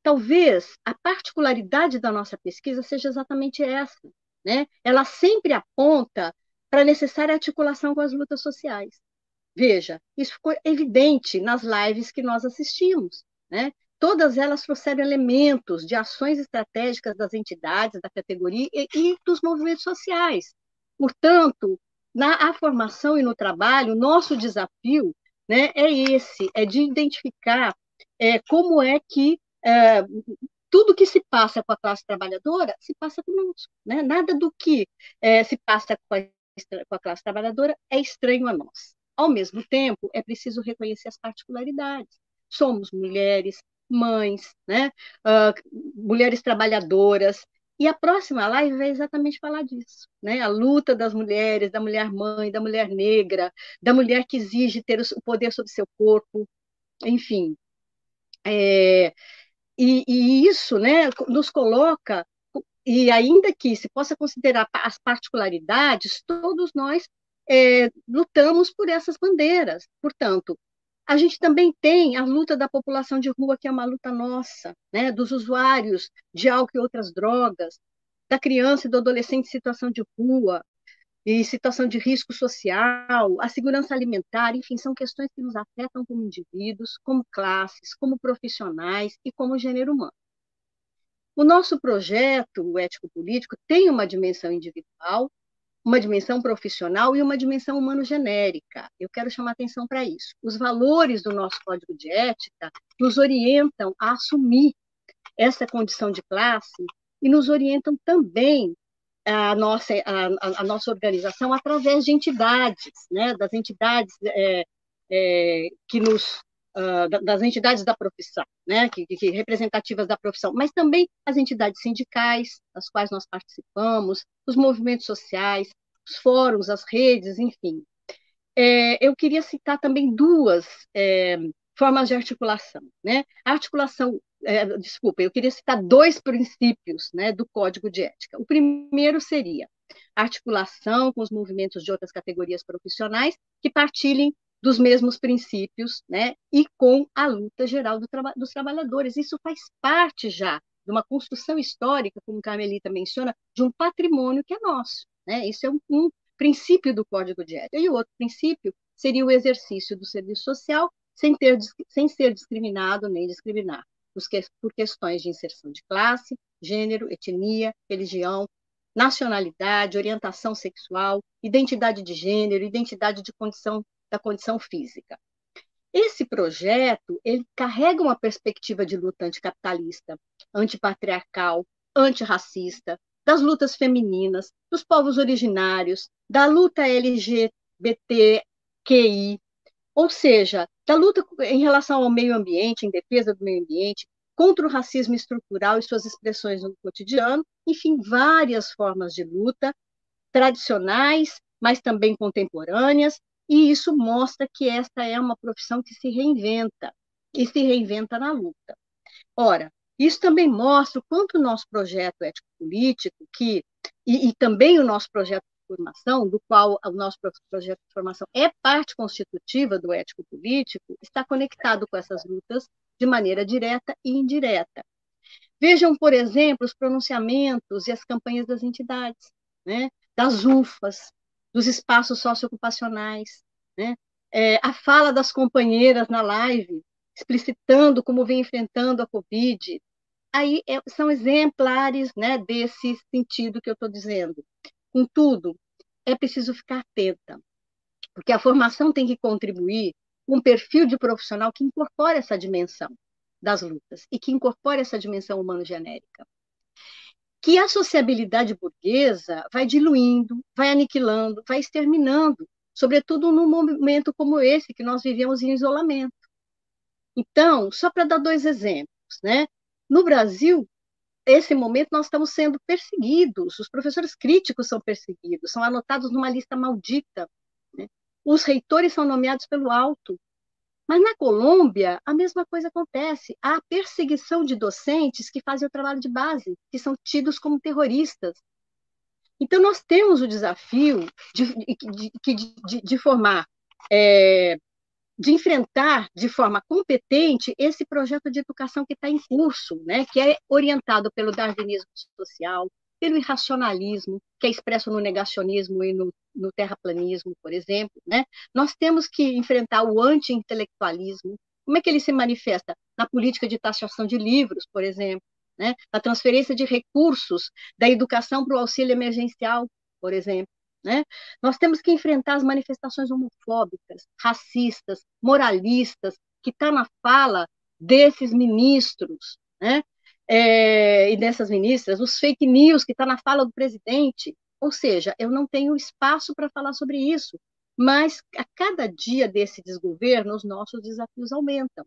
Talvez a particularidade da nossa pesquisa seja exatamente essa, né? Ela sempre aponta para a necessária articulação com as lutas sociais. Veja, isso ficou evidente nas lives que nós assistimos, né? Todas elas trouxeram elementos de ações estratégicas das entidades, da categoria e dos movimentos sociais. Portanto, na formação e no trabalho, nosso desafio, né, é esse, é de identificar como é que tudo que se passa com a classe trabalhadora se passa conosco, né? Nada do que se passa com a classe trabalhadora é estranho a nós. Ao mesmo tempo, é preciso reconhecer as particularidades. Somos mulheres, mães, né? Mulheres trabalhadoras, e a próxima live vai exatamente falar disso, né? A luta das mulheres, da mulher mãe, da mulher negra, da mulher que exige ter o poder sobre seu corpo, enfim. E isso, né, nos coloca, e ainda que se possa considerar as particularidades, todos nós lutamos por essas bandeiras. Portanto, a gente também tem a luta da população de rua, que é uma luta nossa, né, dos usuários de álcool e outras drogas, da criança e do adolescente em situação de rua, e situação de risco social, a segurança alimentar, enfim, são questões que nos afetam como indivíduos, como classes, como profissionais e como gênero humano. O nosso projeto, o ético-político, tem uma dimensão individual, uma dimensão profissional e uma dimensão humano-genérica. Eu quero chamar atenção para isso. Os valores do nosso código de ética nos orientam a assumir essa condição de classe e nos orientam também a nossa organização através de entidades, né, das entidades das entidades da profissão, né, que representativas da profissão, mas também as entidades sindicais, das quais nós participamos, os movimentos sociais, os fóruns, as redes, enfim. Eu queria citar também duas formas de articulação, né? A articulação, eu queria citar dois princípios, né, do Código de Ética. O primeiro seria a articulação com os movimentos de outras categorias profissionais que partilhem dos mesmos princípios, né, e com a luta geral dos trabalhadores. Isso faz parte já de uma construção histórica, como Carmelita menciona, de um patrimônio que é nosso, né? Isso é um princípio do Código de Ética. E o outro princípio seria o exercício do serviço social sem ser discriminado nem discriminar, por questões de inserção de classe, gênero, etnia, religião, nacionalidade, orientação sexual, identidade de gênero, identidade da condição física. Esse projeto, ele carrega uma perspectiva de luta anticapitalista, antipatriarcal, antirracista, das lutas femininas, dos povos originários, da luta LGBTQI, ou seja, da luta em relação ao meio ambiente, em defesa do meio ambiente, contra o racismo estrutural e suas expressões no cotidiano, enfim, várias formas de luta, tradicionais, mas também contemporâneas, e isso mostra que esta é uma profissão que se reinventa, e se reinventa na luta. Ora, Isso também mostra o quanto o nosso projeto ético-político, e também o nosso projeto de formação, do qual o nosso projeto de formação é parte constitutiva do ético-político, está conectado com essas lutas de maneira direta e indireta. Vejam, por exemplo, os pronunciamentos e as campanhas das entidades, né? Das UFAs, dos espaços socioocupacionais, né? A fala das companheiras na live, explicitando como vem enfrentando a Covid. Aí são exemplares, né, desse sentido que eu estou dizendo. Contudo, é preciso ficar atenta, porque a formação tem que contribuir com um perfil de profissional que incorpore essa dimensão das lutas e que incorpore essa dimensão humano-genérica. Que a sociabilidade burguesa vai diluindo, vai aniquilando, vai exterminando, sobretudo num momento como esse, que nós vivemos em isolamento. Então, só para dar 2 exemplos, né? No Brasil, nesse momento, nós estamos sendo perseguidos, os professores críticos são perseguidos, são anotados numa lista maldita, né? Os reitores são nomeados pelo alto. Mas na Colômbia, a mesma coisa acontece. Há perseguição de docentes que fazem o trabalho de base, que são tidos como terroristas. Então, nós temos o desafio de formar, de enfrentar de forma competente esse projeto de educação que está em curso, né, que é orientado pelo darwinismo social, pelo irracionalismo, que é expresso no negacionismo e no terraplanismo, por exemplo, né? Nós temos que enfrentar o anti-intelectualismo. Como é que ele se manifesta? Na política de taxação de livros, por exemplo, né? Na transferência de recursos da educação para o auxílio emergencial, por exemplo, né? Nós temos que enfrentar as manifestações homofóbicas, racistas, moralistas, que está na fala desses ministros, né? E dessas ministras, os fake news que está na fala do presidente. Ou seja, eu não tenho espaço para falar sobre isso, mas a cada dia desse desgoverno, os nossos desafios aumentam.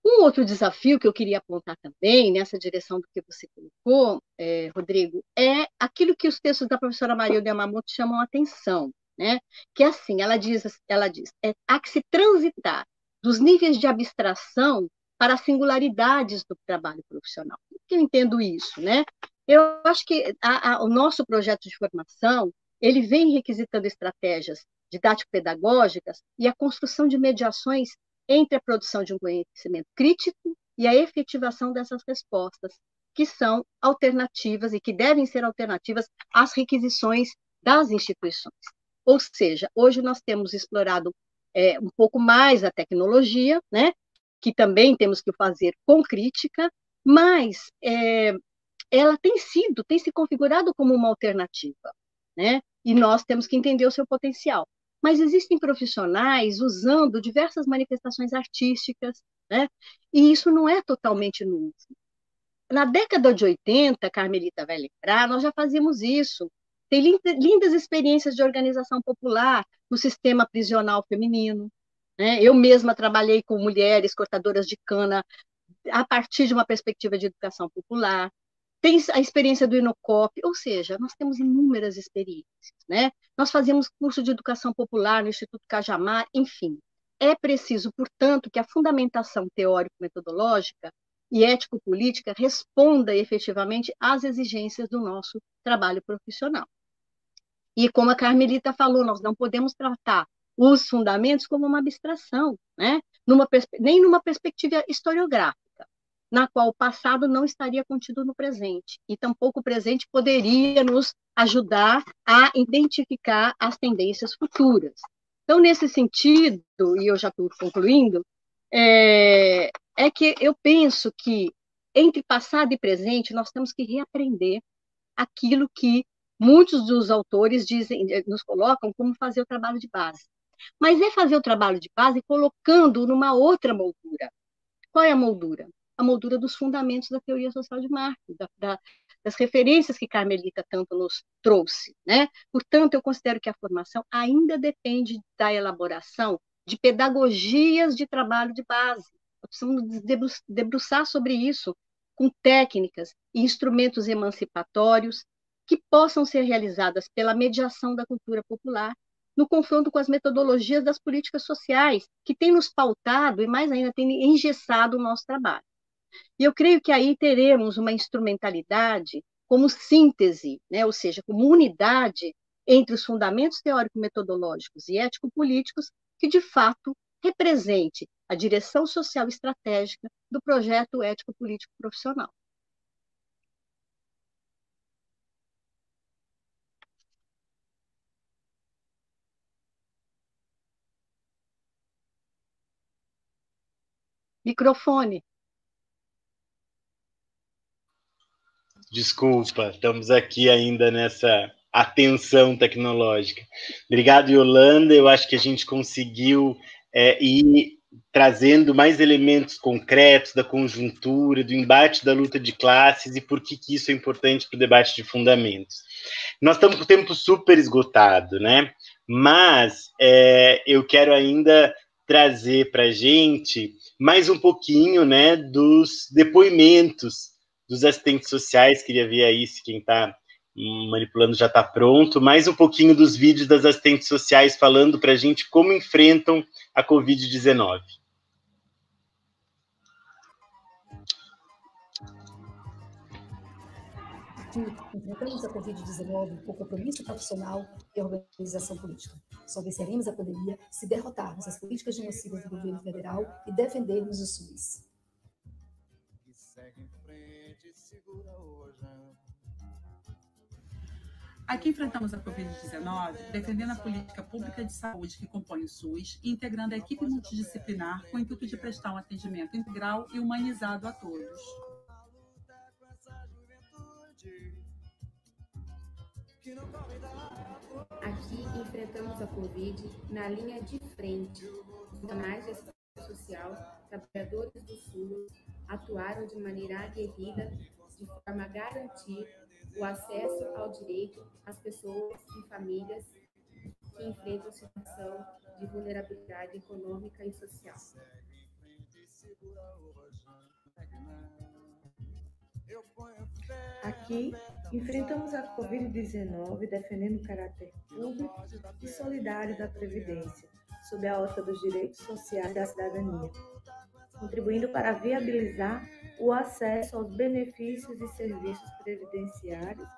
Um outro desafio que eu queria apontar também, nessa direção do que você colocou, Rodrigo, é aquilo que os textos da professora Maria Yamamoto chamam a atenção, né? Que é assim, ela diz, há que se transitar dos níveis de abstração para as singularidades do trabalho profissional. Por que eu entendo isso, né? Eu acho que o nosso projeto de formação, ele vem requisitando estratégias didático-pedagógicas e a construção de mediações entre a produção de um conhecimento crítico e a efetivação dessas respostas, que são alternativas e que devem ser alternativas às requisições das instituições. Ou seja, hoje nós temos explorado um pouco mais a tecnologia, né, que também temos que fazer com crítica, mas ela tem se configurado como uma alternativa, né, e nós temos que entender o seu potencial. Mas existem profissionais usando diversas manifestações artísticas, né? E isso não é totalmente novo. Na década de 80, Carmelita vai lembrar, nós já fazíamos isso. Tem lindas experiências de organização popular no sistema prisional feminino, né? Eu mesma trabalhei com mulheres cortadoras de cana a partir de uma perspectiva de educação popular. Tem a experiência do Inocop, ou seja, nós temos inúmeras experiências, né? Nós fazíamos curso de educação popular no Instituto Cajamar, enfim. É preciso, portanto, que a fundamentação teórico-metodológica e ético-política responda efetivamente às exigências do nosso trabalho profissional. E como a Carmelita falou, nós não podemos tratar os fundamentos como uma abstração, né? Nem numa perspectiva historiográfica, na qual o passado não estaria contido no presente, e tampouco o presente poderia nos ajudar a identificar as tendências futuras. Então, nesse sentido, e eu já estou concluindo, é que eu penso que, entre passado e presente, nós temos que reaprender aquilo que muitos dos autores nos colocam como fazer o trabalho de base. Mas é fazer o trabalho de base colocando numa outra moldura. Qual é a moldura? A moldura dos fundamentos da teoria social de Marx, das referências que Carmelita tanto nos trouxe, né? Portanto, eu considero que a formação ainda depende da elaboração de pedagogias de trabalho de base. Nós precisamos debruçar sobre isso com técnicas e instrumentos emancipatórios que possam ser realizadas pela mediação da cultura popular, no confronto com as metodologias das políticas sociais, que têm nos pautado e, mais ainda, têm engessado o nosso trabalho. E eu creio que aí teremos uma instrumentalidade como síntese, né? Ou seja, como unidade entre os fundamentos teórico-metodológicos e ético-políticos que, de fato, represente a direção social estratégica do projeto ético-político profissional. Microfone. Desculpa, estamos aqui ainda nessa atenção tecnológica. Obrigado, Yolanda. Eu acho que a gente conseguiu ir trazendo mais elementos concretos da conjuntura, do embate da luta de classes e por que isso é importante para o debate de fundamentos. Nós estamos com o tempo super esgotado, né? Mas eu quero ainda trazer para a gente mais um pouquinho, né, dos depoimentos dos assistentes sociais. Queria ver aí se quem está manipulando já está pronto. Mais um pouquinho dos vídeos das assistentes sociais falando para a gente como enfrentam a Covid-19. Enfrentamos a Covid-19 por compromisso profissional e organização política. Só venceremos a pandemia se derrotarmos as políticas genocidas do governo federal e defendermos o SUS. Aqui enfrentamos a Covid-19 defendendo a política pública de saúde que compõe o SUS e integrando a equipe multidisciplinar com o intuito de prestar um atendimento integral e humanizado a todos. Aqui enfrentamos a Covid na linha de frente. Profissionais de assistência social, trabalhadores do SUS, atuaram de maneira aguerrida de forma a garantir o acesso ao direito às pessoas e famílias que enfrentam situação de vulnerabilidade econômica e social. Aqui, enfrentamos a Covid-19 defendendo o caráter público e solidário da Previdência, sob a ótica dos direitos sociais da cidadania, contribuindo para viabilizar o acesso aos benefícios e serviços previdenciários,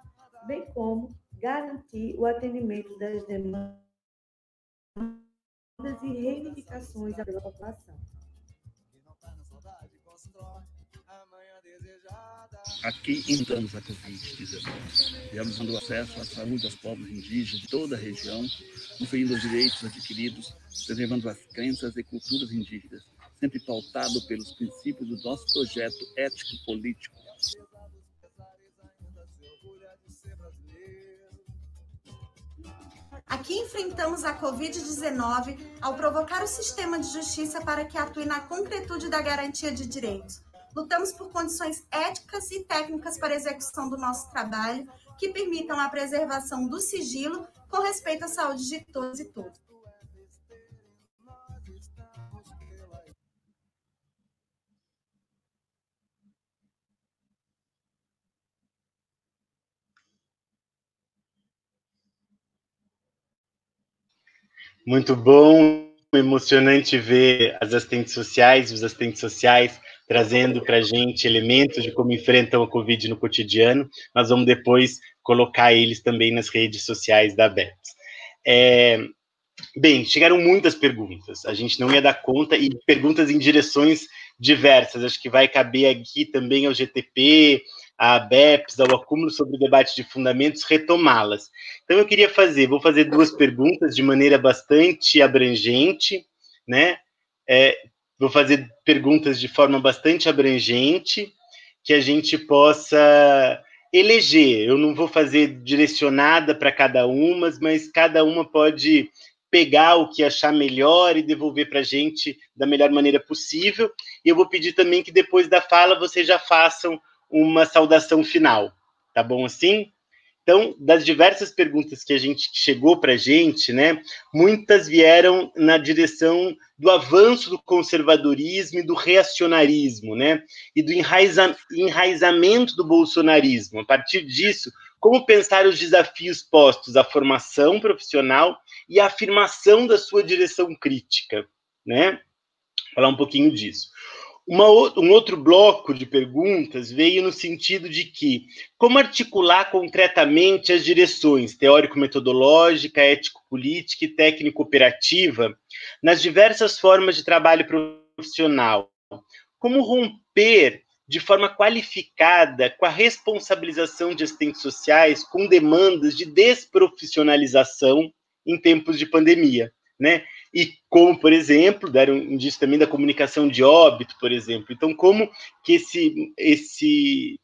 bem como garantir o atendimento das demandas e reivindicações da população. Aqui enfrentamos a Covid-19. Viemos dando acesso à saúde aos povos indígenas de toda a região, conferindo os direitos adquiridos, preservando as crenças e culturas indígenas, sempre pautado pelos princípios do nosso projeto ético-político. Aqui enfrentamos a Covid-19 ao provocar o sistema de justiça para que atue na concretude da garantia de direitos. Lutamos por condições éticas e técnicas para a execução do nosso trabalho que permitam a preservação do sigilo com respeito à saúde de todos e todas. Muito bom, emocionante ver as assistentes sociais e os assistentes sociais trazendo para a gente elementos de como enfrentam a Covid no cotidiano. Nós vamos depois colocar eles também nas redes sociais da BEPS. Bem, chegaram muitas perguntas, a gente não ia dar conta, e perguntas em direções diversas. Acho que vai caber aqui também ao GTP, à BEPS, ao acúmulo sobre o debate de fundamentos, retomá-las. Então, eu queria vou fazer duas perguntas de maneira bastante abrangente, né? Vou fazer perguntas de forma bastante abrangente, que a gente possa eleger. Eu não vou fazer direcionada para cada uma, mas cada uma pode pegar o que achar melhor e devolver para a gente da melhor maneira possível. E eu vou pedir também que depois da fala vocês já façam uma saudação final, tá bom assim? Então, das diversas perguntas que a gente chegou para a gente, né, muitas vieram na direção do avanço do conservadorismo e do reacionarismo, né, e do enraizamento do bolsonarismo. A partir disso, como pensar os desafios postos à formação profissional e à afirmação da sua direção crítica, né? Falar um pouquinho disso. Um outro bloco de perguntas veio no sentido de que como articular concretamente as direções teórico-metodológica, ético-política e técnico-operativa nas diversas formas de trabalho profissional. Como romper de forma qualificada com a responsabilização de assistentes sociais com demandas de desprofissionalização em tempos de pandemia, né? E como, por exemplo, deram um indício também da comunicação de óbito, por exemplo. Então, como que esse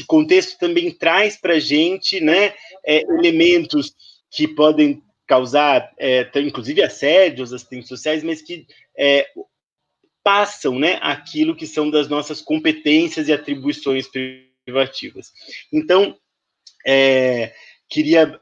contexto também traz para a gente, né, elementos que podem causar, inclusive, assédio aos assistentes sociais, mas que passam, né, aquilo que são das nossas competências e atribuições privativas. Então, queria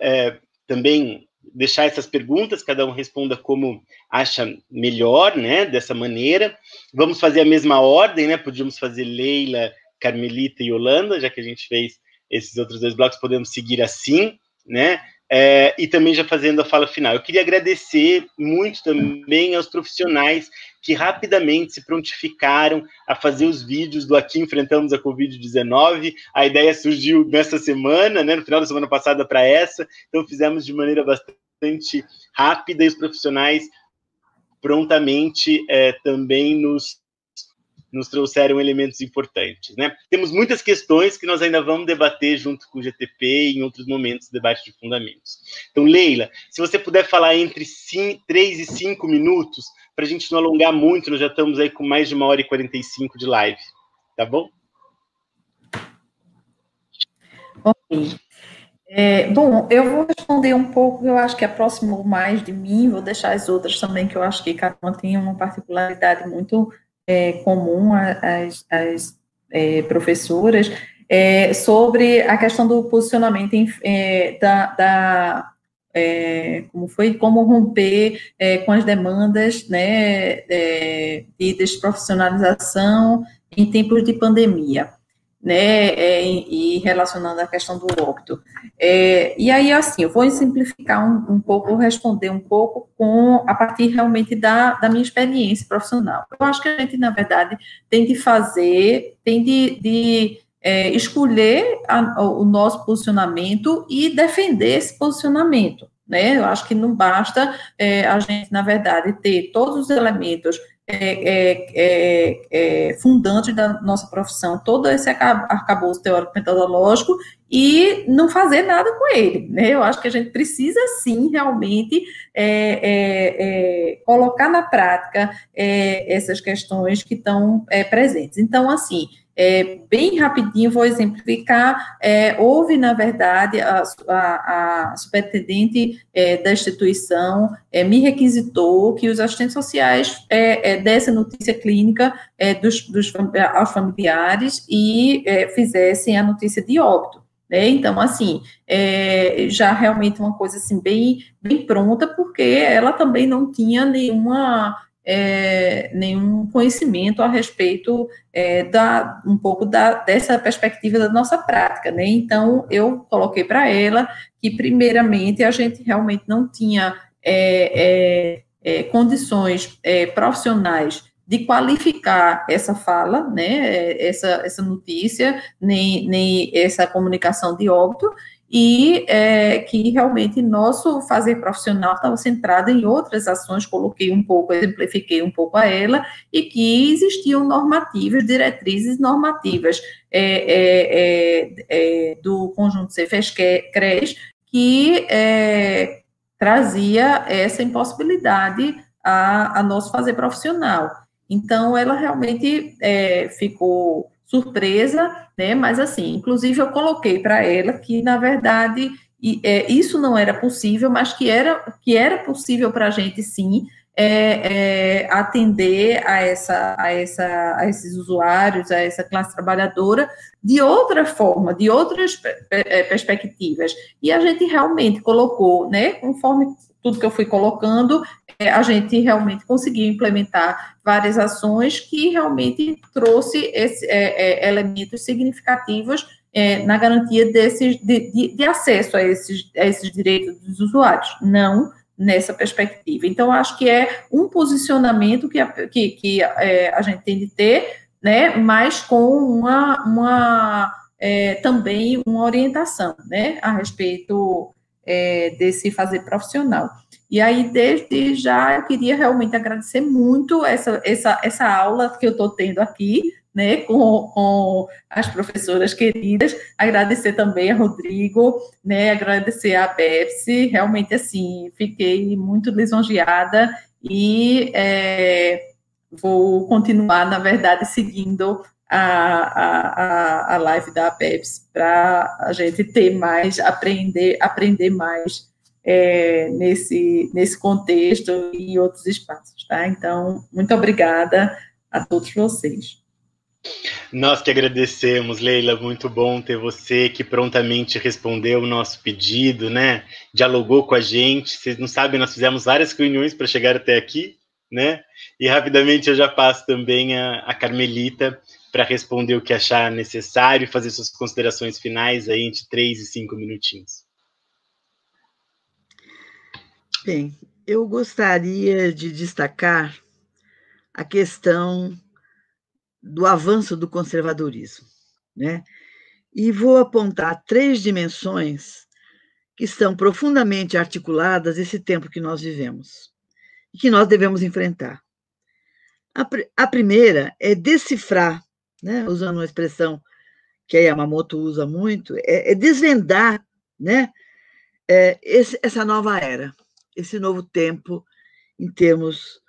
também deixar essas perguntas, cada um responda como acha melhor, né, dessa maneira. Vamos fazer a mesma ordem, né, podíamos fazer Leila, Carmelita e Yolanda, já que a gente fez esses outros 2 blocos, podemos seguir assim, né, e também já fazendo a fala final. Eu queria agradecer muito também aos profissionais que rapidamente se prontificaram a fazer os vídeos do Aqui Enfrentamos a Covid-19. A ideia surgiu nessa semana, né, no final da semana passada para essa, então fizemos de maneira bastante rápida e os profissionais prontamente também nos trouxeram elementos importantes, né? Temos muitas questões que nós ainda vamos debater junto com o GTP e em outros momentos do debate de fundamentos. Então, Leila, se você puder falar entre 3 e 5 minutos, para a gente não alongar muito, nós já estamos aí com mais de 1h45 de live, tá bom? Ok. Bom, eu vou responder um pouco, eu acho que aproximou mais de mim, vou deixar as outras também, que eu acho que cada uma tem uma particularidade muito comum às professoras, sobre a questão do posicionamento como romper com as demandas, né, de desprofissionalização em tempos de pandemia, né, e relacionando a questão do óbito. E aí, assim, eu vou simplificar um pouco, responder um pouco a partir realmente da minha experiência profissional. Eu acho que a gente, na verdade, tem de escolher o nosso posicionamento e defender esse posicionamento, né? Eu acho que não basta a gente, na verdade, ter todos os elementos fundantes da nossa profissão, todo esse arcabouço teórico-metodológico e não fazer nada com ele, né? Eu acho que a gente precisa, sim, realmente colocar na prática essas questões que estão presentes. Então, assim, bem rapidinho, vou exemplificar, houve, na verdade, a superintendente da instituição me requisitou que os assistentes sociais dessem notícia clínica aos familiares e fizessem a notícia de óbito. Então, assim, já realmente uma coisa assim, bem pronta, porque ela também não tinha nenhum conhecimento a respeito um pouco dessa perspectiva da nossa prática, né? Então, eu coloquei para ela que, primeiramente, a gente realmente não tinha condições profissionais de qualificar essa fala, né, essa notícia, nem essa comunicação de óbito, e que realmente nosso fazer profissional estava centrado em outras ações, exemplifiquei um pouco a ela, e que existiam normativas, diretrizes normativas do conjunto Cefes-CRES, que trazia essa impossibilidade a nosso fazer profissional. Então, ela realmente ficou surpresa, né, mas assim, inclusive eu coloquei para ela que, na verdade, isso não era possível, mas que era possível para a gente, sim, atender a esses usuários, a essa classe trabalhadora, de outra forma, de outras perspectivas. E a gente realmente colocou, né, conforme tudo que eu fui colocando, a gente realmente conseguiu implementar várias ações que realmente trouxe elementos significativos na garantia de acesso a esses direitos dos usuários. Não nessa perspectiva. Então, acho que é um posicionamento que a gente tem de ter, né, mas com também uma orientação, né, a respeito desse fazer profissional. E aí, desde já, eu queria realmente agradecer muito essa aula que eu estou tendo aqui, né, com as professoras queridas, agradecer também a Rodrigo, né, agradecer a Pepsi, realmente, assim, fiquei muito lisonjeada e vou continuar, na verdade, seguindo a live da Pepsi para a gente ter mais, aprender mais nesse contexto e em outros espaços, tá? Então, muito obrigada a todos vocês. Nós que agradecemos, Leila, muito bom ter você que prontamente respondeu o nosso pedido, né? Dialogou com a gente. Vocês não sabem, nós fizemos várias reuniões para chegar até aqui, né? E rapidamente eu já passo também a Carmelita para responder o que achar necessário e fazer suas considerações finais aí entre 3 e 5 minutinhos. Bem, eu gostaria de destacar a questão do avanço do conservadorismo, né? E vou apontar 3 dimensões que estão profundamente articuladas nesse tempo que nós vivemos e que nós devemos enfrentar. A primeira é decifrar, né? Usando uma expressão que a Yamamoto usa muito, é desvendar, né? Essa nova era, esse novo tempo em termos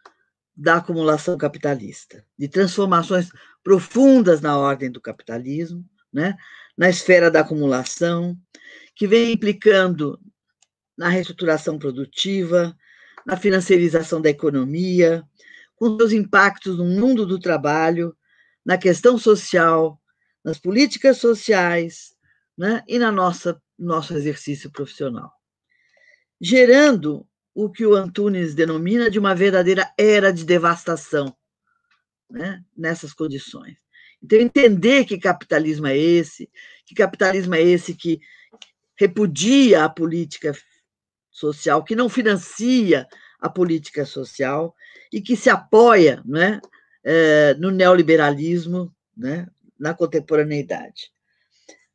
da acumulação capitalista, de transformações profundas na ordem do capitalismo, né, na esfera da acumulação, que vem implicando na reestruturação produtiva, na financiarização da economia, com seus impactos no mundo do trabalho, na questão social, nas políticas sociais, né, e no nosso exercício profissional, gerando o que o Antunes denomina de uma verdadeira era de devastação, né, nessas condições. Então, entender que capitalismo é esse que repudia a política social, que não financia a política social e que se apoia, né, no neoliberalismo, né, na contemporaneidade.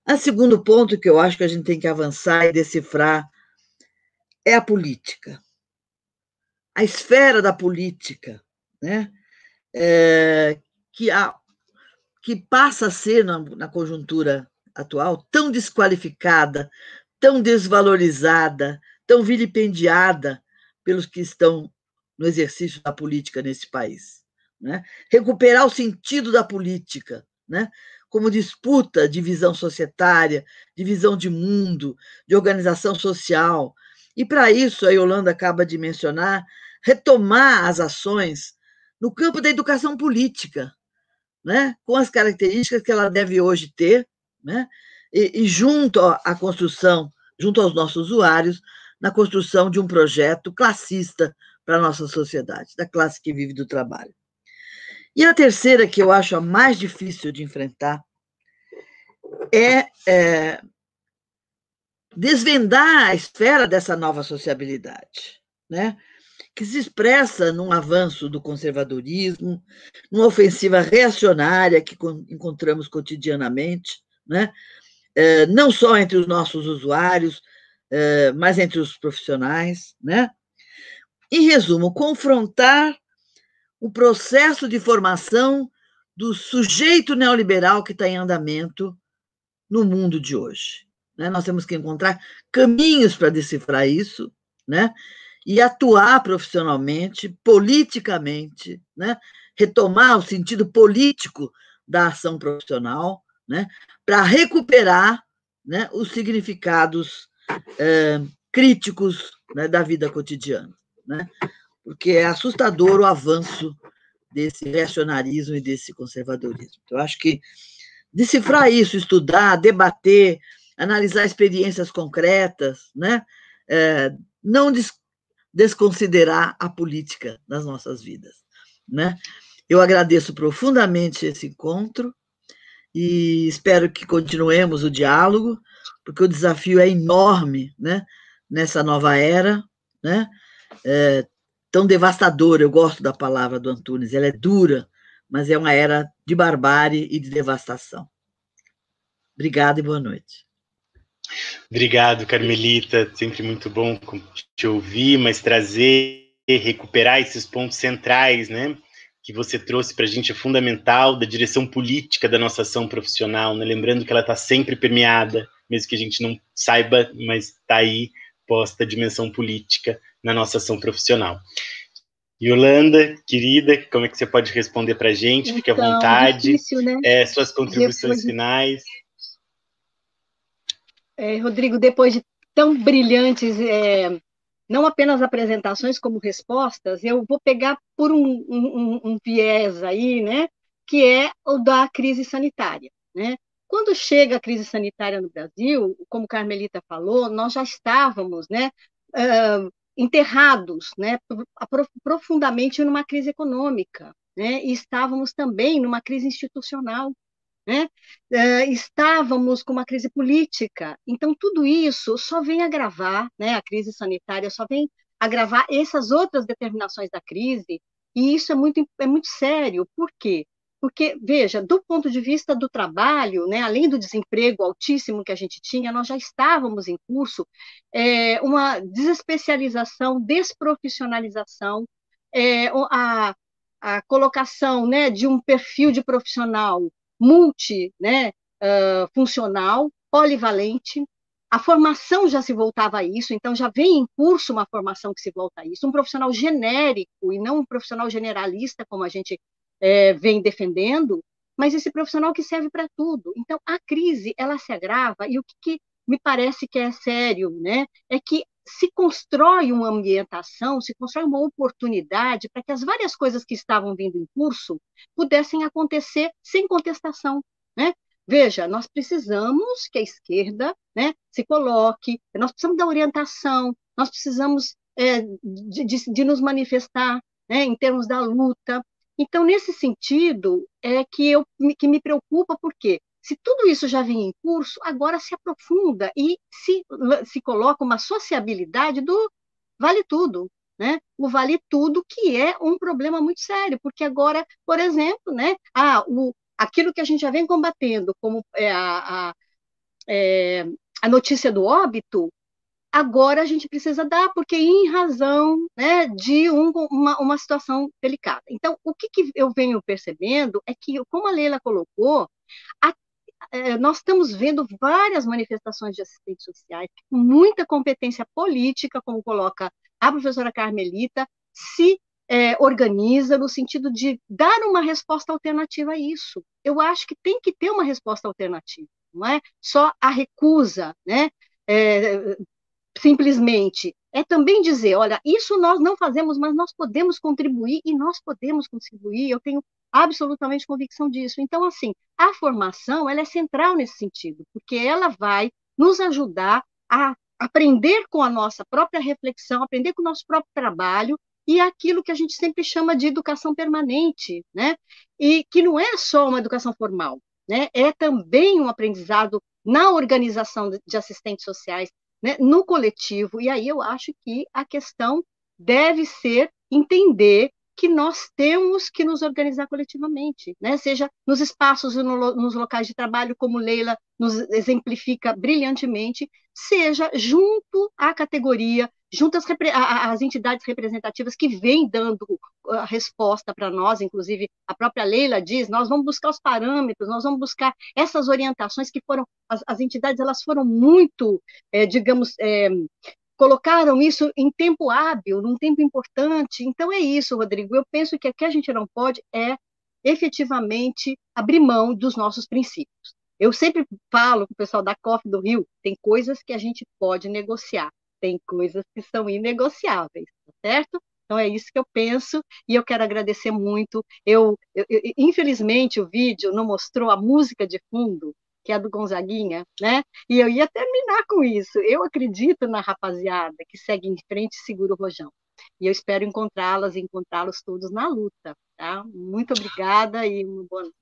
O segundo ponto que eu acho que a gente tem que avançar e decifrar é a política. A esfera da política, né, que passa a ser, na conjuntura atual, tão desqualificada, tão desvalorizada, tão vilipendiada pelos que estão no exercício da política nesse país, né? Recuperar o sentido da política, né, como disputa de visão societária, de visão de mundo, de organização social. E, para isso, a Yolanda acaba de mencionar, retomar as ações no campo da educação política, né, com as características que ela deve hoje ter, né, e junto à construção, junto aos nossos usuários, na construção de um projeto classista para a nossa sociedade, da classe que vive do trabalho. E a terceira, que eu acho a mais difícil de enfrentar, é desvendar a esfera dessa nova sociabilidade, né, que se expressa num avanço do conservadorismo, numa ofensiva reacionária que encontramos cotidianamente, né, não só entre os nossos usuários, mas entre os profissionais, né? Em resumo, confrontar o processo de formação do sujeito neoliberal que está em andamento no mundo de hoje, né? Nós temos que encontrar caminhos para decifrar isso, né, e atuar profissionalmente, politicamente, né, retomar o sentido político da ação profissional, né, para recuperar, né, os significados críticos, né, da vida cotidiana, né, porque é assustador o avanço desse reacionarismo e desse conservadorismo. Eu acho que decifrar isso, estudar, debater, analisar experiências concretas, né, não desconsiderar a política nas nossas vidas, né? Eu agradeço profundamente esse encontro e espero que continuemos o diálogo, porque o desafio é enorme, né, nessa nova era, né? tão devastadora. Eu gosto da palavra do Antunes, ela é dura, mas é uma era de barbárie e de devastação. Obrigada e boa noite. Obrigado, Carmelita, sempre muito bom te ouvir, mas recuperar esses pontos centrais, né, que você trouxe para a gente é fundamental, da direção política da nossa ação profissional, né, lembrando que ela está sempre permeada, mesmo que a gente não saiba, mas está aí posta a dimensão política na nossa ação profissional. Yolanda, querida, como é que você pode responder para a gente? Fique à vontade. Difícil, né? Suas contribuições finais. Rodrigo, depois de tão brilhantes, não apenas apresentações como respostas, eu vou pegar por um viés aí, né, que é o da crise sanitária, né? Quando chega a crise sanitária no Brasil, como Carmelita falou, nós já estávamos, né, enterrados, né, profundamente numa crise econômica, né, e estávamos também numa crise institucional, né? Estávamos com uma crise política. Então, tudo isso só vem agravar, né, a crise sanitária só vem agravar essas outras determinações da crise, e isso é muito sério. Por quê? Porque, veja, do ponto de vista do trabalho, né, além do desemprego altíssimo que a gente tinha, nós já estávamos em curso uma desespecialização, desprofissionalização, a colocação, né, de um perfil de profissional funcional, polivalente. A formação já se voltava a isso, então já vem em curso uma formação que se volta a isso, um profissional genérico e não um profissional generalista, como a gente vem defendendo, mas esse profissional que serve para tudo. Então, a crise, ela se agrava, e o que me parece que é sério, né, é que se constrói uma ambientação, se constrói uma oportunidade para que as várias coisas que estavam vindo em curso pudessem acontecer sem contestação, né? Veja, nós precisamos que a esquerda, né, se coloque, nós precisamos da orientação, nós precisamos de nos manifestar, né, em termos da luta. Então, nesse sentido, que me preocupa, porque se tudo isso já vinha em curso, agora se aprofunda e se coloca uma sociabilidade do vale tudo, né? O vale tudo, que é um problema muito sério, porque agora, por exemplo, né, aquilo que a gente já vem combatendo, como a notícia do óbito, agora a gente precisa dar, porque em razão, né, de uma situação delicada. Então, o que eu venho percebendo é que, como a Leila colocou, nós estamos vendo várias manifestações de assistentes sociais, com muita competência política, como coloca a professora Carmelita, se organiza no sentido de dar uma resposta alternativa a isso. Eu acho que tem que ter uma resposta alternativa, não é só a recusa, né? Simplesmente. É também dizer, olha, isso nós não fazemos, mas nós podemos contribuir, e nós podemos contribuir, eu tenho absolutamente convicção disso. Então, assim, a formação, ela é central nesse sentido, porque ela vai nos ajudar a aprender com a nossa própria reflexão, aprender com o nosso próprio trabalho, e aquilo que a gente sempre chama de educação permanente, né? E que não é só uma educação formal, né? É também um aprendizado na organização de assistentes sociais, né, no coletivo. E aí eu acho que a questão deve ser entender que nós temos que nos organizar coletivamente, né? Seja nos espaços e nos locais de trabalho, como Leila nos exemplifica brilhantemente, seja junto à categoria, junto às entidades representativas que vêm dando a resposta para nós, inclusive a própria Leila diz, nós vamos buscar os parâmetros, nós vamos buscar essas orientações que foram, as entidades, elas foram muito, colocaram isso em tempo hábil, num tempo importante. Então é isso, Rodrigo, eu penso que aqui a gente não pode efetivamente abrir mão dos nossos princípios. Eu sempre falo com o pessoal da COF do Rio, tem coisas que a gente pode negociar, tem coisas que são inegociáveis, tá certo? Então é isso que eu penso, e eu quero agradecer muito. Infelizmente o vídeo não mostrou a música de fundo, que é a do Gonzaguinha, né? E eu ia terminar com isso. Eu acredito na rapaziada que segue em frente e segura o rojão. E eu espero encontrá-las e encontrá-los todos na luta, tá? Muito obrigada e uma boa noite.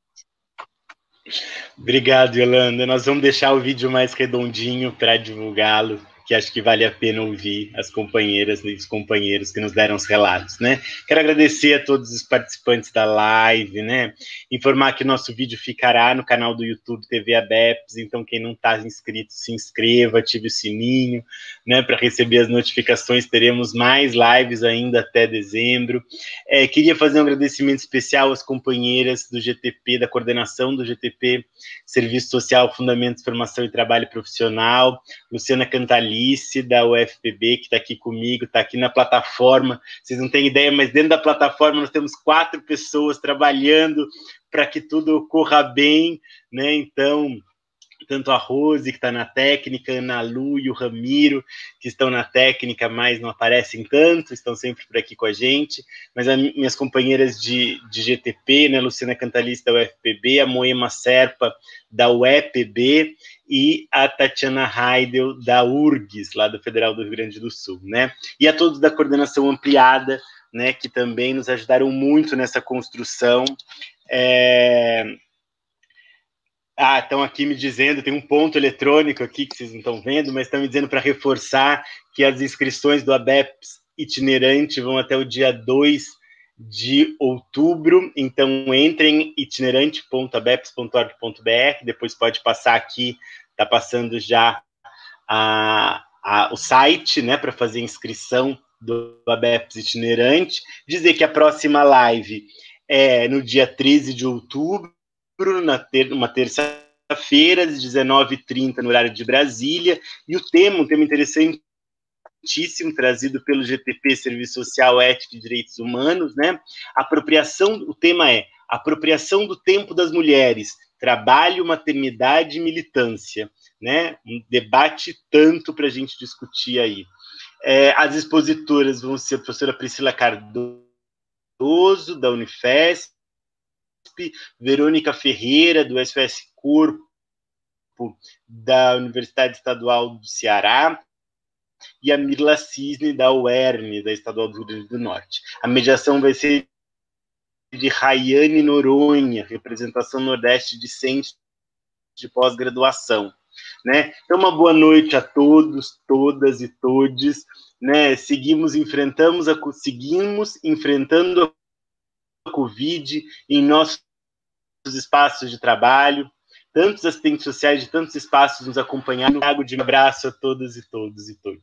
Obrigado, Yolanda. Nós vamos deixar o vídeo mais redondinho para divulgá-lo que acho que vale a pena ouvir as companheiras e os companheiros que nos deram os relatos, né? Quero agradecer a todos os participantes da live, né? Informar que o nosso vídeo ficará no canal do YouTube TV ABEPS, então quem não está inscrito, se inscreva, ative o sininho, né? Para receber as notificações, teremos mais lives ainda até dezembro. Queria fazer um agradecimento especial às companheiras do GTP, da coordenação do GTP, Serviço Social, Fundamentos, Formação e Trabalho Profissional, Luciana Cantali, da UFPB, que está aqui comigo, está aqui na plataforma. Vocês não têm ideia, mas dentro da plataforma nós temos 4 pessoas trabalhando para que tudo ocorra bem, né? Então, tanto a Rose, que está na técnica, a Ana Lu e o Ramiro, que estão na técnica, mas não aparecem tanto, estão sempre por aqui com a gente, mas as minhas companheiras de GTP, né, Luciana Cantalice, da UFPB, a Moema Serpa, da UEPB, e a Tatiana Heidel, da URGS, lá do Federal do Rio Grande do Sul, né, e a todos da coordenação ampliada, né, que também nos ajudaram muito nessa construção. Estão aqui me dizendo, tem um ponto eletrônico aqui que vocês não estão vendo, mas estão me dizendo para reforçar que as inscrições do ABEPS itinerante vão até o dia 2 de outubro, então entrem em itinerante.abeps.org.br, depois pode passar aqui, está passando já o site, né, para fazer inscrição do ABEPS itinerante, dizer que a próxima live é no dia 13 de outubro, uma terça-feira, às 19h30, no horário de Brasília, e um tema interessantíssimo, trazido pelo GTP, Serviço Social, Ética e Direitos Humanos, né? O tema é apropriação do tempo das mulheres, trabalho, maternidade e militância, né? Um debate tanto para a gente discutir aí. As expositoras vão ser a professora Priscila Cardoso, da Unifesp, Verônica Ferreira, do SOS Corpo, da Universidade Estadual do Ceará, e a Mirla Cisne, da UERN, da Estadual do Rio Grande do Norte. A mediação vai ser de Rayane Noronha, representação Nordeste de Centro de Pós-Graduação, né? Então, uma boa noite a todos, todas e todes, né? Seguimos enfrentando a Covid em nossos espaços de trabalho, tantos assistentes sociais de tantos espaços nos acompanharam. Um abraço a todas e todos e todos.